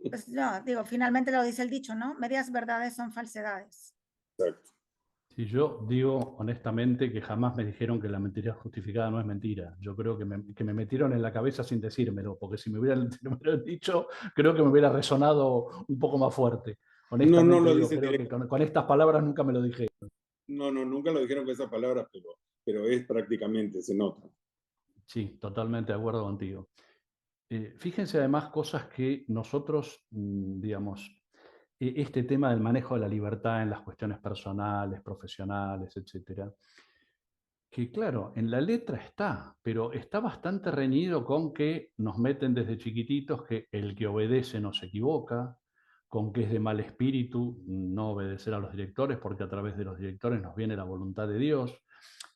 S2: Pues no, digo, finalmente lo dice el dicho, ¿no? Medias verdades son falsedades.
S4: Exacto.
S1: Si yo digo honestamente que jamás me dijeron que la mentira justificada no es mentira. Yo creo que me metieron en la cabeza sin decírmelo, porque si me hubieran dicho, creo que me hubiera resonado un poco más fuerte.
S4: No
S1: Honestamente
S4: lo
S1: digo,
S4: dicen
S1: creo que
S4: directamente.
S1: con estas palabras nunca me lo dijeron.
S4: No, nunca lo dijeron con esas palabras, pero es prácticamente, se nota.
S1: Sí, totalmente de acuerdo contigo. Fíjense además cosas que nosotros, digamos, este tema del manejo de la libertad en las cuestiones personales, profesionales, etcétera, que claro, en la letra está, pero está bastante reñido con que nos meten desde chiquititos que el que obedece no se equivoca, con que es de mal espíritu no obedecer a los directores porque a través de los directores nos viene la voluntad de Dios.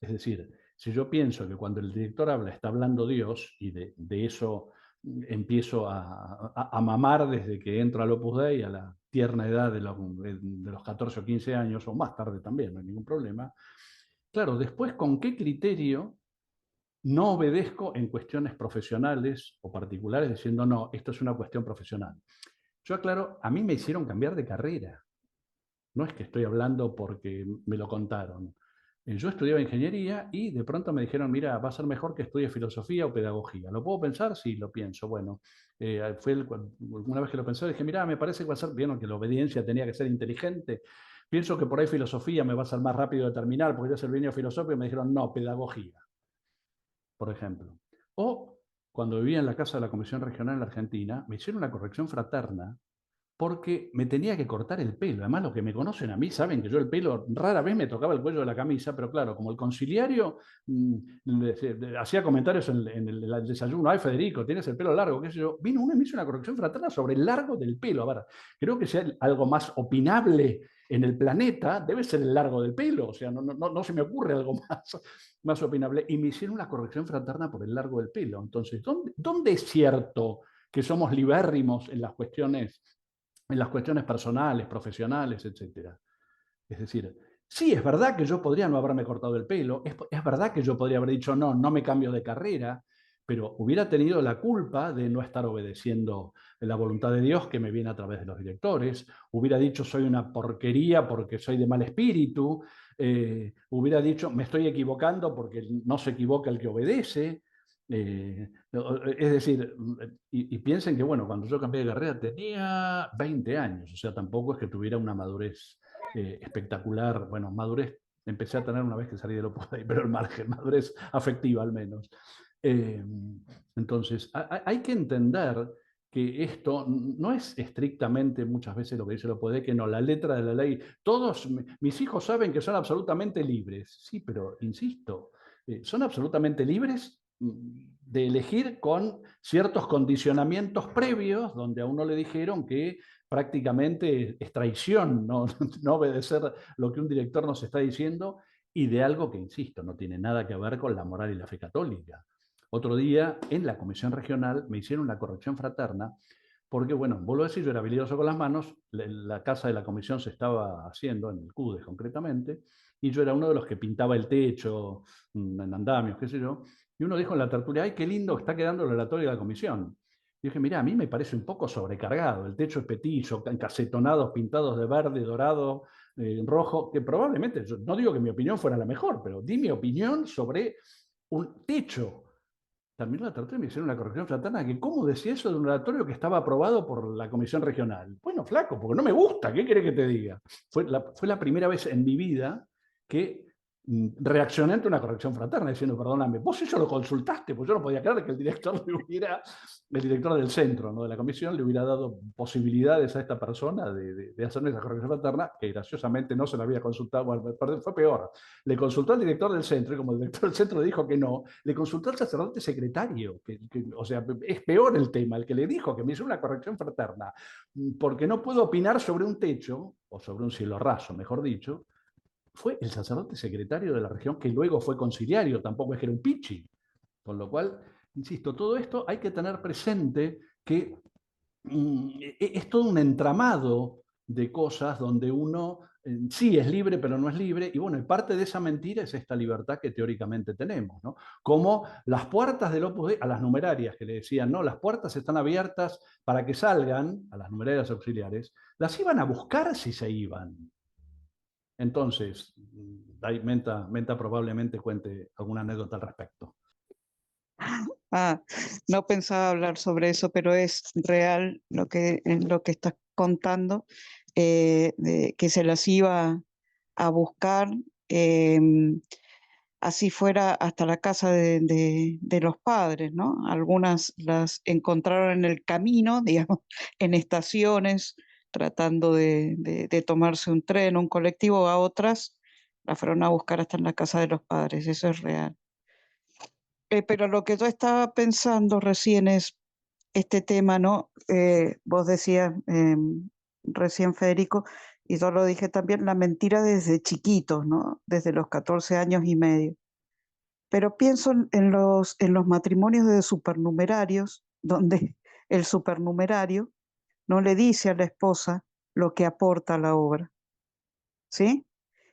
S1: Es decir, si yo pienso que cuando el director habla está hablando Dios y de eso empiezo a mamar desde que entro al Opus Dei a la tierna edad de los 14 o 15 años, o más tarde también, no hay ningún problema. Claro, después, ¿con qué criterio no obedezco en cuestiones profesionales o particulares diciendo, no, esto es una cuestión profesional? Yo aclaro, a mí me hicieron cambiar de carrera. No es que estoy hablando porque me lo contaron. Yo estudiaba ingeniería y de pronto me dijeron, mira, va a ser mejor que estudies filosofía o pedagogía. ¿Lo puedo pensar? Sí, lo pienso. Bueno, una vez que lo pensé, dije, mira, me parece que va a ser bien, que la obediencia tenía que ser inteligente. Pienso que por ahí filosofía me va a ser más rápido de terminar, porque yo soy el niño filosófico y me dijeron, no, pedagogía, por ejemplo. O cuando vivía en la casa de la Comisión Regional en la Argentina, me hicieron una corrección fraterna porque me tenía que cortar el pelo. Además, los que me conocen a mí saben que yo el pelo rara vez me tocaba el cuello de la camisa, pero claro, como el conciliario hacía comentarios en el desayuno, ay Federico, tienes el pelo largo, qué sé yo, vino uno y me hizo una corrección fraterna sobre el largo del pelo. A ver, creo que si hay algo más opinable en el planeta, debe ser el largo del pelo, o sea, no se me ocurre algo más opinable. Y me hicieron una corrección fraterna por el largo del pelo. Entonces, ¿dónde es cierto que somos libérrimos en las cuestiones personales, profesionales, etcétera? Es decir, sí, es verdad que yo podría no haberme cortado el pelo, es verdad que yo podría haber dicho, no me cambio de carrera, pero hubiera tenido la culpa de no estar obedeciendo la voluntad de Dios que me viene a través de los directores, hubiera dicho soy una porquería porque soy de mal espíritu, hubiera dicho, me estoy equivocando porque no se equivoca el que obedece. Es decir, y piensen que, bueno, cuando yo cambié de carrera tenía 20 años, o sea, tampoco es que tuviera una madurez espectacular. Bueno, madurez empecé a tener una vez que salí del Opus Dei, pero el margen, madurez afectiva al menos. Entonces, hay que entender que esto no es estrictamente muchas veces lo que dice el Opus Dei, que no, la letra de la ley, todos mis hijos saben que son absolutamente libres. Sí, pero insisto, son absolutamente libres de elegir con ciertos condicionamientos previos, donde a uno le dijeron que prácticamente es traición no, no obedecer lo que un director nos está diciendo, y de algo que, insisto, no tiene nada que ver con la moral y la fe católica. Otro día, en la comisión regional, me hicieron la corrección fraterna, porque, bueno, vuelvo a decir, yo era habilidoso con las manos, la casa de la comisión se estaba haciendo, en el CUDES concretamente, y yo era uno de los que pintaba el techo, en andamios, qué sé yo, y uno dijo en la tertulia, ¡ay, qué lindo está quedando el oratorio de la comisión! Y dije, mira, a mí me parece un poco sobrecargado, el techo es petizo, encasetonados, pintados de verde, dorado, rojo, que probablemente, yo no digo que mi opinión fuera la mejor, pero di mi opinión sobre un techo. También la tertulia me hicieron una corrección fraterna, que cómo decía eso de un oratorio que estaba aprobado por la comisión regional. Bueno, flaco, porque no me gusta, ¿qué querés que te diga? Fue la primera vez en mi vida que reaccioné ante una corrección fraterna, diciendo, perdóname, vos eso lo consultaste, pues yo no podía creer que el director del centro, ¿no?, de la comisión, le hubiera dado posibilidades a esta persona de hacerme esa corrección fraterna, que graciosamente no se la había consultado. Bueno, fue peor. Le consultó al director del centro, y como el director del centro dijo que no, le consultó al sacerdote secretario, o sea, es peor el tema, el que le dijo que me hizo una corrección fraterna, porque no puedo opinar sobre un techo, o sobre un cielo raso, mejor dicho, fue el sacerdote secretario de la región, que luego fue conciliario, tampoco es que era un pichi. Con lo cual, insisto, todo esto hay que tener presente que es todo un entramado de cosas donde uno sí es libre, pero no es libre. Y bueno, y parte de esa mentira es esta libertad que teóricamente tenemos, ¿no? Como las puertas del Opus Dei, a las numerarias que le decían, no, las puertas están abiertas para que salgan, a las numerarias auxiliares, las iban a buscar si se iban. Entonces, Menta probablemente cuente alguna anécdota al respecto.
S3: No pensaba hablar sobre eso, pero es real lo que estás contando, de que se las iba a buscar, así fuera hasta la casa de los padres, ¿no? Algunas las encontraron en el camino, digamos, en estaciones, tratando de tomarse un tren, un colectivo, a otras las fueron a buscar hasta en la casa de los padres, eso es real. Pero lo que yo estaba pensando recién es este tema, ¿no? Vos decías recién, Federico, y yo lo dije también, la mentira desde chiquitos, ¿no? Desde los 14 años y medio. Pero pienso en los matrimonios de supernumerarios, donde el supernumerario no le dice a la esposa lo que aporta a la obra, ¿sí?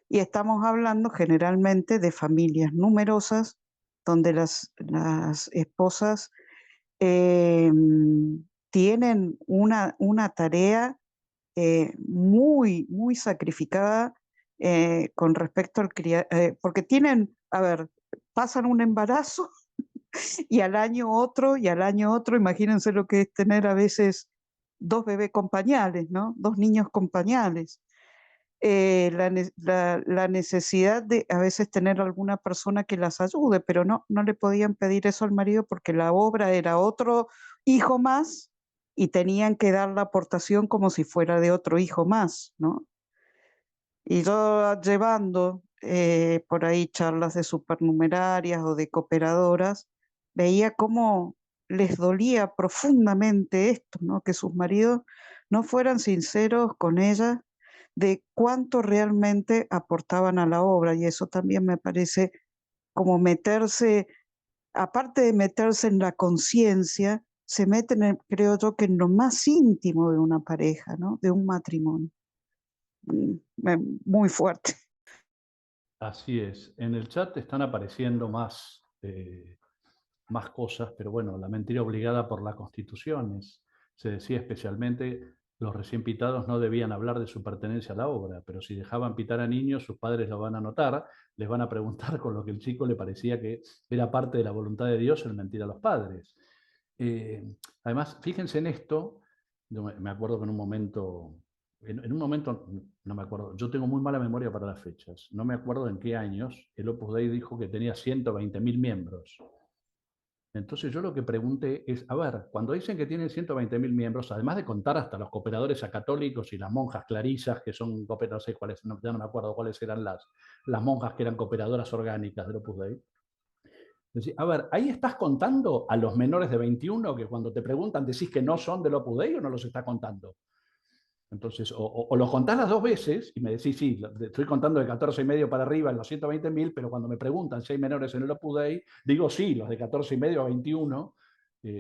S3: Y estamos hablando generalmente de familias numerosas, donde las esposas tienen una tarea muy, muy sacrificada con respecto al criado, porque tienen, a ver, pasan un embarazo y al año otro, y al año otro, imagínense lo que es tener a veces 2 bebés con pañales, ¿no? 2 niños con pañales. La necesidad de a veces tener alguna persona que las ayude, pero no le podían pedir eso al marido porque la obra era otro hijo más y tenían que dar la aportación como si fuera de otro hijo más, ¿no? Y yo llevando por ahí charlas de supernumerarias o de cooperadoras, veía cómo les dolía profundamente esto, ¿no? Que sus maridos no fueran sinceros con ellas de cuánto realmente aportaban a la obra, y eso también me parece como meterse, aparte de meterse en la conciencia, se meten, creo yo, que en lo más íntimo de una pareja, ¿no? De un matrimonio. Muy fuerte.
S1: Así es. En el chat están apareciendo más cosas, pero bueno, la mentira obligada por las constituciones. Se decía especialmente los recién pitados no debían hablar de su pertenencia a la obra, pero si dejaban pitar a niños, sus padres lo van a notar, les van a preguntar con lo que el chico le parecía que era parte de la voluntad de Dios el mentir a los padres. Además, fíjense en esto, yo me acuerdo que en un momento, no me acuerdo, yo tengo muy mala memoria para las fechas, no me acuerdo en qué años el Opus Dei dijo que tenía 120.000 miembros. Entonces yo lo que pregunté es, a ver, cuando dicen que tienen 120.000 miembros, además de contar hasta los cooperadores acatólicos y las monjas clarisas, que son, no sé cuáles, ya no me acuerdo cuáles eran las monjas que eran cooperadoras orgánicas del Opus Dei. Decir, a ver, ahí estás contando a los menores de 21 que cuando te preguntan decís que no son del Opus Dei o no los estás contando. Entonces, o los contás las dos veces y me decís, sí, estoy contando de 14,5 para arriba en los 120.000, pero cuando me preguntan si hay menores en el Opus Dei, digo sí, los de 14,5 a 21,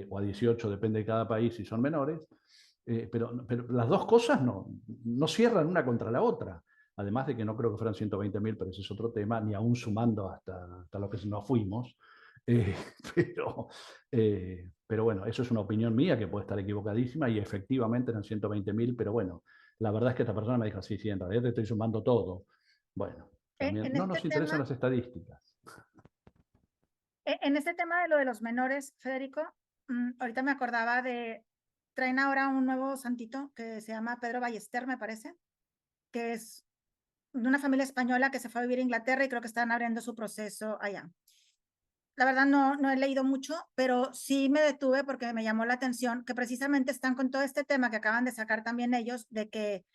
S1: o a 18, depende de cada país si son menores, pero las dos cosas no cierran una contra la otra. Además de que no creo que fueran 120.000, pero ese es otro tema, ni aún sumando hasta lo que nos fuimos. Eh, pero, pero bueno, eso es una opinión mía que puede estar equivocadísima y efectivamente eran 120.000, pero bueno, la verdad es que esta persona me dijo, sí, sí, en realidad te estoy sumando todo. Bueno, también
S2: En
S1: no
S2: este
S1: nos interesan
S2: tema,
S1: las estadísticas.
S2: en este tema de lo de los menores, Federico, ahorita me acordaba traen ahora un nuevo santito que se llama Pedro Ballester, me parece, que es de una familia española que se fue a vivir a Inglaterra y creo que están abriendo su proceso allá. La verdad no he leído mucho, pero sí me detuve porque me llamó la atención que precisamente están con todo este tema que acaban de sacar también ellos, de que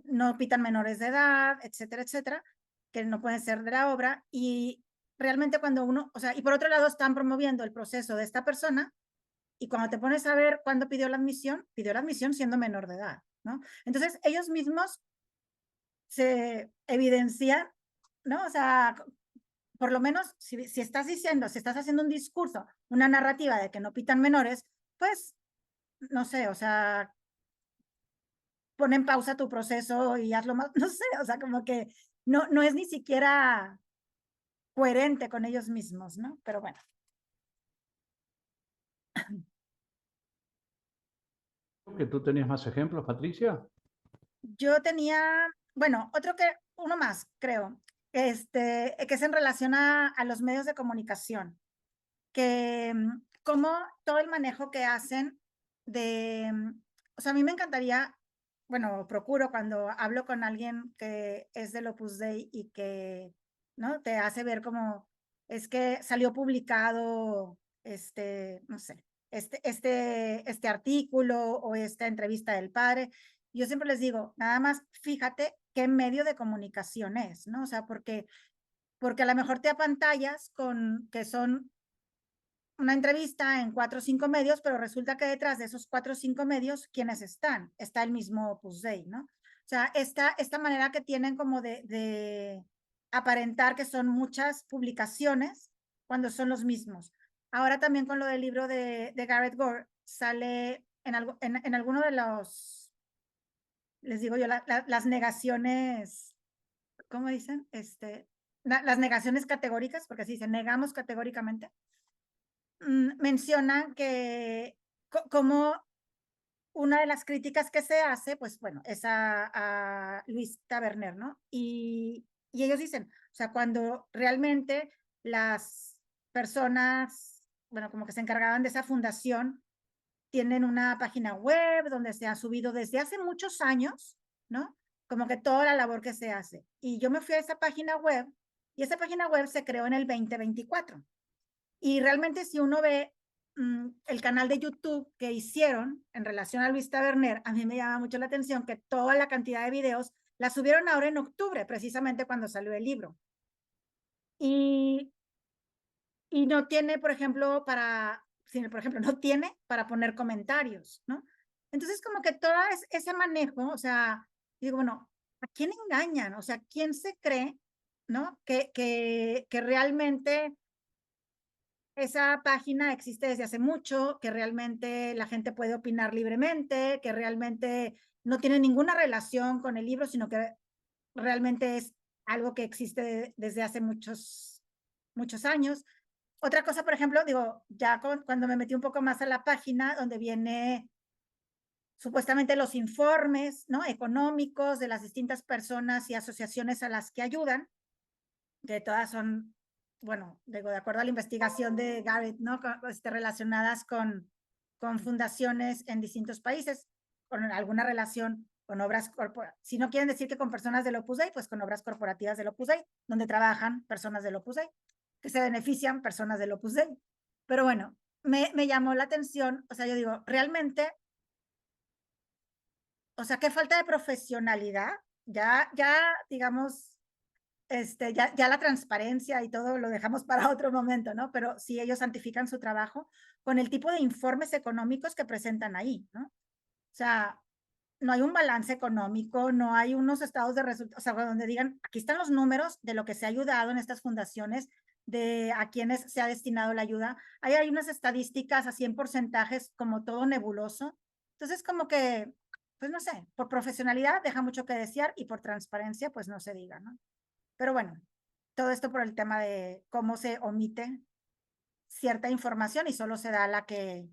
S2: no pitan menores de edad, etcétera, etcétera, que no pueden ser de la obra. Y realmente cuando uno, o sea, y por otro lado están promoviendo el proceso de esta persona y cuando te pones a ver cuándo pidió la admisión siendo menor de edad, ¿no? Entonces ellos mismos se evidencian, ¿no? O sea, por lo menos si estás diciendo, si estás haciendo un discurso, una narrativa de que no pitan menores, pues, no sé, o sea, pon en pausa tu proceso y hazlo más, no sé, o sea, como que no es ni siquiera coherente con ellos mismos, ¿no? Pero bueno.
S1: ¿Que tú tenías más ejemplos, Patricia?
S2: Yo tenía, bueno, uno más, creo, que es en relación a los medios de comunicación, que como todo el manejo que hacen o sea, a mí me encantaría, bueno, procuro cuando hablo con alguien que es del Opus Dei y que, ¿no? Te hace ver como, es que salió publicado, no sé, este artículo o esta entrevista del padre. Yo siempre les digo, nada más fíjate qué medio de comunicación es, ¿no? O sea, porque a lo mejor te apantallas con que son una entrevista en 4 o 5 medios, pero resulta que detrás de esos 4 o 5 medios, ¿quiénes están? Está el mismo Opus Dei, ¿no? O sea, esta manera que tienen como de aparentar que son muchas publicaciones cuando son los mismos. Ahora también con lo del libro de Garrett Gore, sale en alguno de los, les digo yo, las negaciones, ¿cómo dicen? Las negaciones categóricas, porque así dicen, negamos categóricamente mencionan que como una de las críticas que se hace, pues bueno, es a Luis Taberner, ¿no? Y ellos dicen, o sea, cuando realmente las personas, bueno, como que se encargaban de esa fundación, tienen una página web donde se ha subido desde hace muchos años, ¿no? Como que toda la labor que se hace. Y yo me fui a esa página web y esa página web se creó en el 2024. Y realmente si uno ve el canal de YouTube que hicieron en relación a Luis Taberner, a mí me llama mucho la atención que toda la cantidad de videos la subieron ahora en octubre, precisamente cuando salió el libro. Y no tiene, por ejemplo, no tiene para poner comentarios, ¿no? Entonces, como que todo ese manejo, o sea, digo, bueno, ¿a quién engañan? O sea, ¿quién se cree, ¿no? Que realmente esa página existe desde hace mucho, que realmente la gente puede opinar libremente, que realmente no tiene ninguna relación con el libro, sino que realmente es algo que existe desde hace muchos años. Otra cosa, por ejemplo, digo, ya cuando me metí un poco más a la página donde viene supuestamente los informes, ¿no?, económicos de las distintas personas y asociaciones a las que ayudan, que todas son, bueno, digo, de acuerdo a la investigación de Garrett, ¿no?, relacionadas con fundaciones en distintos países, con alguna relación con obras corporativas. Si no quieren decir que con personas del Opus Dei, pues con obras corporativas del Opus Dei, donde trabajan personas del Opus Dei, que se benefician personas del Opus Dei. Pero bueno, me llamó la atención, o sea, yo digo, realmente, o sea, qué falta de profesionalidad, ya digamos, ya la transparencia y todo lo dejamos para otro momento, ¿no? Pero sí ellos santifican su trabajo con el tipo de informes económicos que presentan ahí, ¿no? O sea, no hay un balance económico, no hay unos estados de resultados, o sea, donde digan, aquí están los números de lo que se ha ayudado en estas fundaciones, de a quienes se ha destinado la ayuda. Ahí hay unas estadísticas así en porcentajes como todo nebuloso. Entonces, como que, pues no sé, por profesionalidad deja mucho que desear y por transparencia, pues no se diga, ¿no? Pero bueno, todo esto por el tema de cómo se omite cierta información y solo se da la que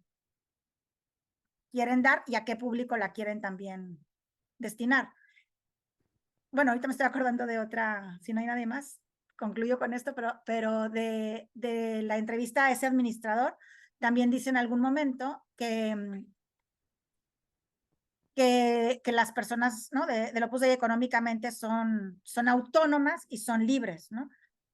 S2: quieren dar y a qué público la quieren también destinar. Bueno, ahorita me estoy acordando de otra, si no hay nadie más, concluyo con esto, pero de la entrevista a ese administrador, también dice en algún momento que las personas, ¿no?, del Opus Dei económicamente son autónomas y son libres, ¿no?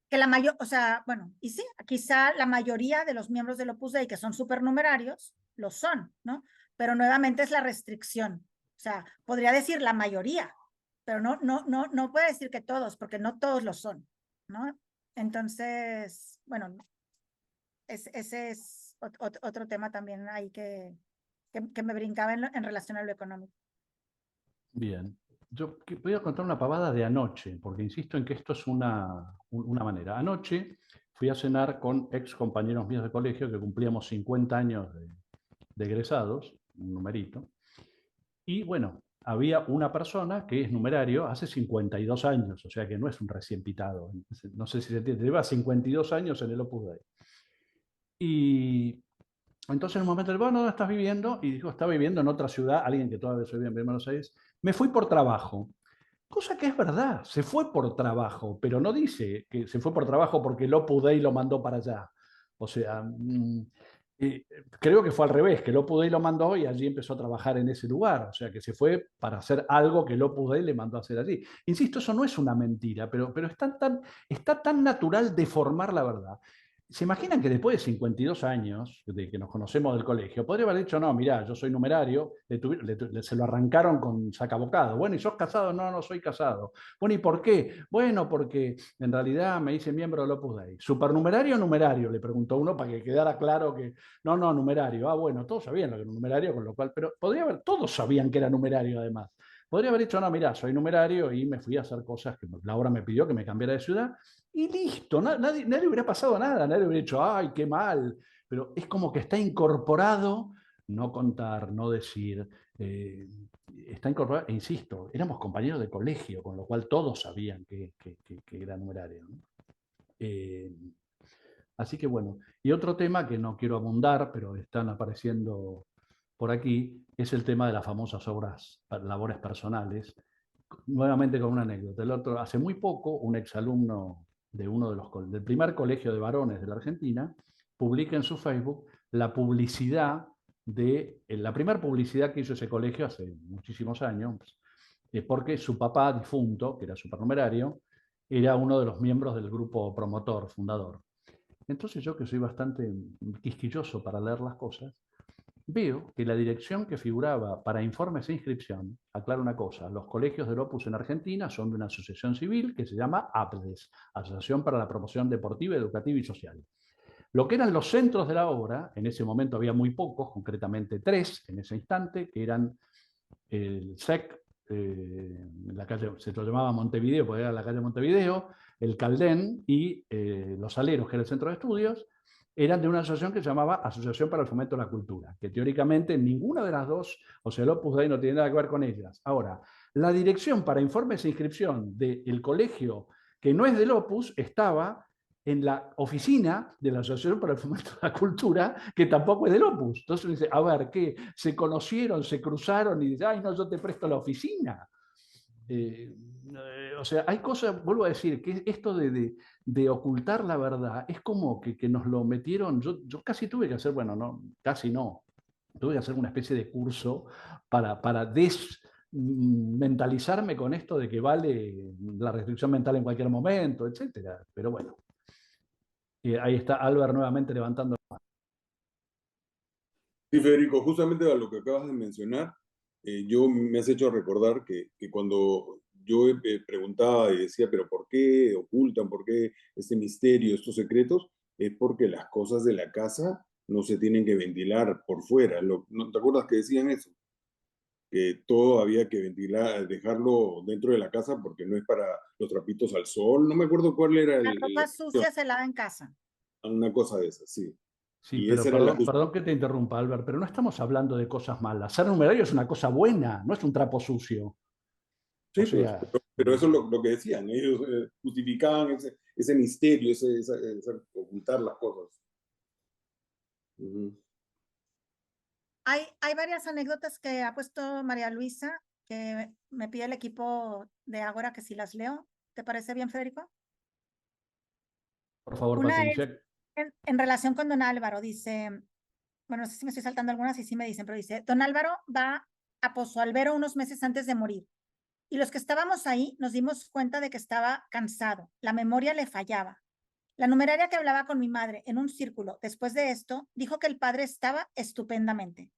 S2: Que la mayor, o sea, bueno, y sí, quizá la mayoría de los miembros del Opus Dei que son supernumerarios, lo son, ¿no? Pero nuevamente es la restricción. O sea, podría decir la mayoría, pero no puede decir que todos, porque no todos lo son, ¿no? Entonces, bueno, ese es otro tema también ahí que me brincaba en relación a lo económico.
S1: Bien. Yo voy a contar una pavada de anoche, porque insisto en que esto es una manera. Anoche fui a cenar con ex compañeros míos de colegio que cumplíamos 50 años de egresados, un numerito. Y bueno, había una persona que es numerario hace 52 años, o sea que no es un recién pitado. No sé si se entiende, lleva 52 años en el Opus Dei. Y entonces en un momento le digo, ¿dónde estás viviendo? Y dijo, estaba viviendo en otra ciudad, alguien que todavía se vive en Buenos Aires. Me fui por trabajo. Cosa que es verdad, se fue por trabajo, pero no dice que se fue por trabajo porque el Opus Dei lo mandó para allá. O sea, creo que fue al revés, que el Opus Dei lo mandó y allí empezó a trabajar en ese lugar. O sea, que se fue para hacer algo que el Opus Dei le mandó a hacer allí. Insisto, eso no es una mentira, pero está tan natural deformar la verdad. ¿Se imaginan que después de 52 años de que nos conocemos del colegio, podría haber dicho, no, mirá, yo soy numerario, se lo arrancaron con sacabocado? Bueno, ¿y sos casado? No, no soy casado. Bueno, ¿y por qué? Bueno, porque en realidad me hice miembro del Opus Dei. ¿Supernumerario o numerario? Le preguntó uno para que quedara claro que, no, numerario. Ah, bueno, todos sabían lo que era un numerario, con lo cual, pero todos sabían que era numerario además. Podría haber dicho, no, mirá, soy numerario y me fui a hacer cosas que Laura me pidió que me cambiara de ciudad. Y listo, nadie hubiera pasado nada, nadie hubiera dicho, ay, qué mal. Pero es como que está incorporado, no contar, no decir, está incorporado, e insisto, éramos compañeros de colegio, con lo cual todos sabían que era numerario, ¿no? Así que bueno, y otro tema que no quiero abundar, pero están apareciendo por aquí, es el tema de las famosas labores personales. Nuevamente con una anécdota. Hace muy poco, un exalumno de del primer colegio de varones de la Argentina publica en su Facebook la publicidad la primera publicidad que hizo ese colegio hace muchísimos años, porque su papá difunto, que era supernumerario, era uno de los miembros del grupo promotor, fundador. Entonces yo, que soy bastante quisquilloso para leer las cosas, veo que la dirección que figuraba para informes e inscripción, aclaro una cosa, los colegios del Opus en Argentina son de una asociación civil que se llama APDES, Asociación para la Promoción Deportiva, Educativa y Social. Lo que eran los centros de la obra, en ese momento había muy pocos, concretamente 3 en ese instante, que eran el SEC, la calle, se lo llamaba Montevideo, porque era la calle Montevideo, el Caldén y Los Aleros, que era el centro de estudios, eran de una asociación que se llamaba Asociación para el Fomento de la Cultura, que teóricamente ninguna de las dos, o sea, el Opus Dei no tiene nada que ver con ellas. Ahora, la dirección para informes e inscripción del colegio que no es del Opus estaba en la oficina de la Asociación para el Fomento de la Cultura, que tampoco es del Opus. Entonces dice, a ver, ¿qué? ¿Se conocieron, se cruzaron y dice, ay, no, yo te presto la oficina? O sea, hay cosas, vuelvo a decir, que esto de ocultar la verdad es como que nos lo metieron, yo casi tuve que hacer, bueno, no, casi no, tuve que hacer una especie de curso para desmentalizarme con esto de que vale la restricción mental en cualquier momento, etcétera. Pero bueno, ahí está Albert nuevamente levantando.
S4: Sí, Federico, justamente a lo que acabas de mencionar, yo me has hecho recordar que cuando yo preguntaba y decía, pero ¿por qué ocultan? ¿Por qué este misterio, estos secretos? Es porque las cosas de la casa no se tienen que ventilar por fuera. ¿No te acuerdas que decían eso? Que todo había que ventilar, dejarlo dentro de la casa porque no es para los trapitos al sol. No me acuerdo cuál era
S2: La ropa sucia se lava en casa.
S4: una cosa de esas, sí.
S1: Sí,
S4: Y
S1: pero
S4: esa era la
S1: perdón que te interrumpa, Albert, pero no estamos hablando de cosas malas. Ser numerario es una cosa buena, no es un trapo sucio.
S4: Sí,
S1: O sea,
S4: pero eso es lo que decían. Ellos justificaban ese misterio, ocultar las cosas. Ujú.
S2: Hay varias anécdotas que ha puesto María Luisa, que me pide el equipo de Ágora que si las leo. ¿Te parece bien, Federico?
S1: por favor,
S2: Una es
S1: Patricia.
S2: en relación con don Álvaro, dice, bueno, no sé si me estoy saltando algunas y sí me dicen, pero dice, don Álvaro va a Pozo Albero unos meses antes de morir. Y los que estábamos ahí nos dimos cuenta de que estaba cansado, la memoria le fallaba. La numeraria que hablaba con mi madre en un círculo después de esto dijo que el padre estaba estupendamente.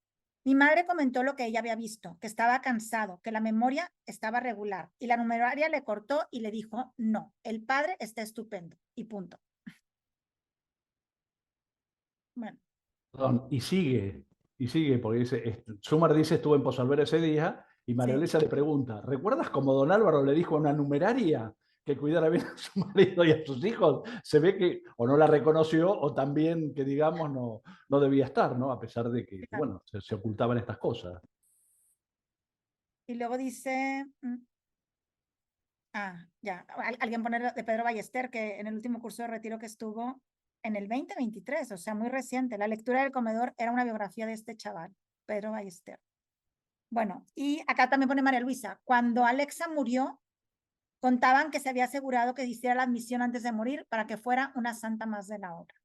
S2: Mi madre comentó lo que ella había visto, que estaba cansado, que la memoria estaba regular. Y la numeraria le cortó y le dijo, no, el padre está estupendo. Y punto. Bueno.
S1: Perdón, y sigue, porque dice, Sumar dice, estuvo en Pozalbero ese día, y María
S2: Sí.
S1: Luisa le pregunta, ¿recuerdas cómo don Álvaro le dijo a una numeraria que cuidara bien a su marido y a sus hijos? Se ve que o no la reconoció o también que, digamos, no debía estar, ¿no? A pesar de que,
S2: Claro.
S1: bueno, se ocultaban estas cosas.
S2: Y luego dice, ya, alguien pone de Pedro Ballester que en el último curso de retiro que estuvo en el 2023, o sea, muy reciente, la lectura del comedor era una biografía de este chaval, Pedro Ballester. Bueno, y acá también pone María Luisa, cuando Alexa murió, contaban que se había asegurado que hiciera la admisión antes de morir para que fuera una santa más de la obra.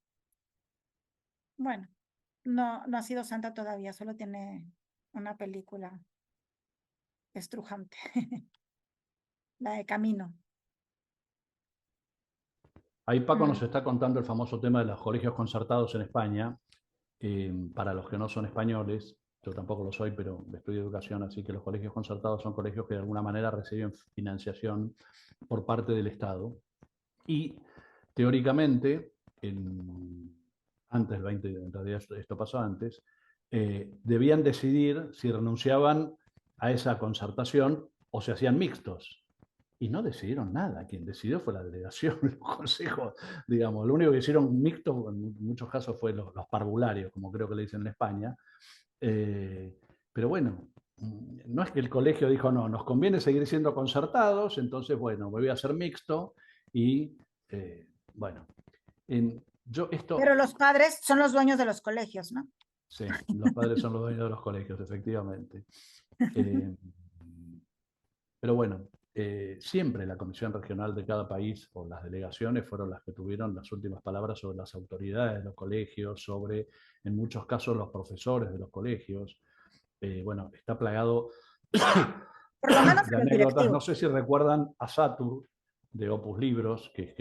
S2: Bueno, no ha sido santa todavía, solo tiene una película estrujante, la de Camino.
S1: Ahí Paco nos está contando el famoso tema de los colegios concertados en España, para los que no son españoles. Yo tampoco lo soy, pero estudio educación, así que los colegios concertados son colegios que de alguna manera reciben financiación por parte del Estado. Y teóricamente, antes del 20, en realidad esto pasó antes, debían decidir si renunciaban a esa concertación o se hacían mixtos. Y no decidieron nada. Quien decidió fue la delegación, los consejos, digamos. Lo único que hicieron mixto en muchos casos fue los parvularios, como creo que le dicen en España. Pero bueno, no es que el colegio dijo, no, nos conviene seguir siendo concertados, entonces, bueno, voy a hacer mixto y, bueno,
S2: Pero los padres son los dueños de los colegios, ¿no?
S1: Sí, los padres son los dueños de los colegios, efectivamente. Pero bueno, siempre la Comisión Regional de cada país o las delegaciones fueron las que tuvieron las últimas palabras sobre las autoridades de los colegios, sobre, en muchos casos, los profesores de los colegios. Bueno, está plagado
S2: Por lo menos
S1: de
S2: los
S1: anécdotas.
S2: directivos.
S1: No sé si recuerdan a Satur, de Opus Libros, que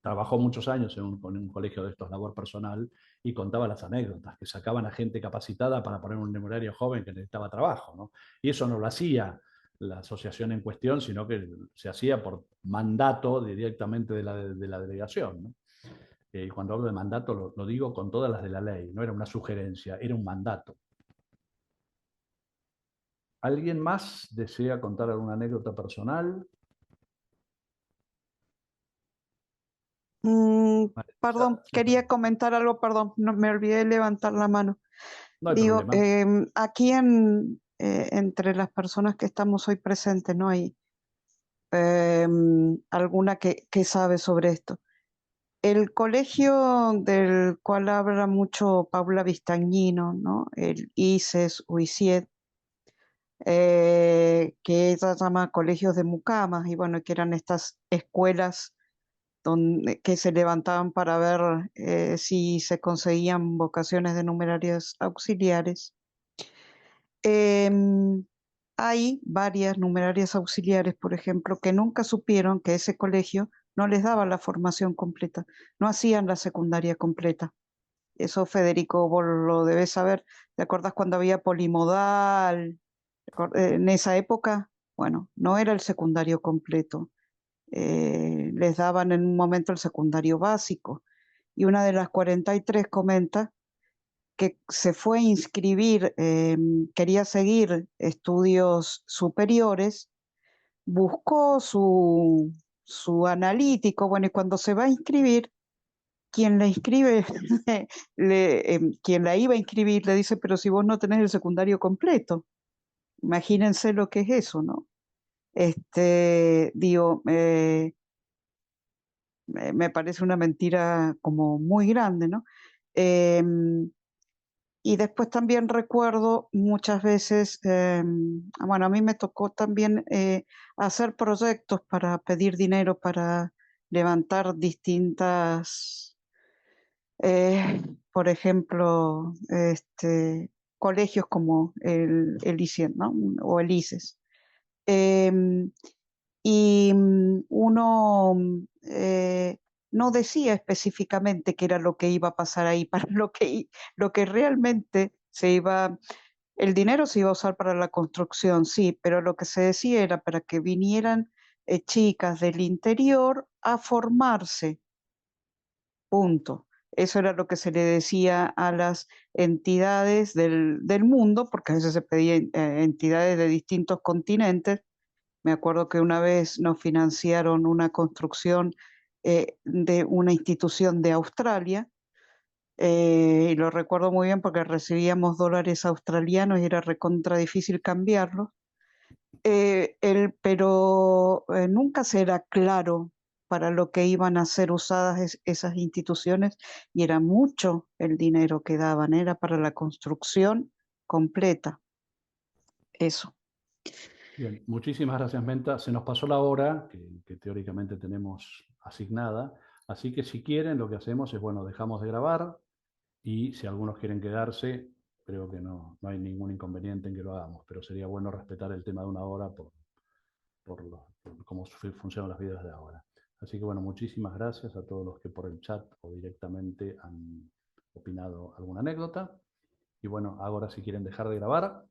S1: trabajó muchos años en un colegio de estos, labor personal, y contaba las anécdotas, que sacaban a gente capacitada para poner un numerario joven que necesitaba trabajo, ¿no? Y eso no lo hacía la asociación en cuestión, sino que se hacía por mandato directamente de la delegación, ¿no? Y cuando hablo de mandato lo digo con todas las de la ley, no era una sugerencia, era un mandato. ¿Alguien más desea contar alguna anécdota personal?
S3: Perdón,
S1: Sí,
S3: quería comentar algo, perdón, no, me olvidé de levantar la mano.
S1: no hay
S3: Digo,
S1: problema.
S3: aquí entre las personas que estamos hoy presentes, ¿no? Hay alguna que sabe sobre esto. El colegio del cual habla mucho Paula Vistagnino, ¿no? El ICES, UICIED, que ella llama colegios de mucamas, y bueno, que eran estas escuelas que se levantaban para ver si se conseguían vocaciones de numerarias auxiliares. Hay varias numerarias auxiliares, por ejemplo, que nunca supieron que ese colegio no les daba la formación completa, no hacían la secundaria completa. Eso, Federico, vos lo debés saber. ¿Te acuerdas cuando había polimodal? En esa época, bueno, no era el secundario completo. Les daban en un momento el secundario básico. Y una de las 43 comenta que se fue a inscribir, quería seguir estudios superiores, buscó su analítico, bueno, y cuando se va a inscribir, quien la inscribe, quien la iba a inscribir, le dice, pero si vos no tenés el secundario completo, imagínense lo que es eso, ¿no? Digo, me parece una mentira como muy grande, ¿no? Y después también recuerdo muchas veces, bueno, a mí me tocó también hacer proyectos para pedir dinero para levantar distintas, por ejemplo, colegios como el ICES, ¿no? O el ICES. Y uno no decía específicamente qué era lo que iba a pasar ahí, para lo que realmente se iba, el dinero se iba a usar para la construcción, sí, pero lo que se decía era para que vinieran chicas del interior a formarse, punto. Eso era lo que se le decía a las entidades del mundo, porque a veces se pedían entidades de distintos continentes. Me acuerdo que una vez nos financiaron una construcción de una institución de Australia, y lo recuerdo muy bien porque recibíamos dólares australianos y era recontra difícil cambiarlos, pero nunca se era claro para lo que iban a ser usadas esas instituciones, y era mucho el dinero que daban, era para la construcción completa. Eso.
S1: Bien, muchísimas gracias, Menta. Se nos pasó la hora que teóricamente tenemos asignada, así que si quieren, lo que hacemos es, bueno, dejamos de grabar y si algunos quieren quedarse, creo que no hay ningún inconveniente en que lo hagamos, pero sería bueno respetar el tema de una hora por cómo funcionan las vidas de ahora. Así que, bueno, muchísimas gracias a todos los que por el chat o directamente han opinado alguna anécdota. Y bueno, ahora si quieren dejar de grabar,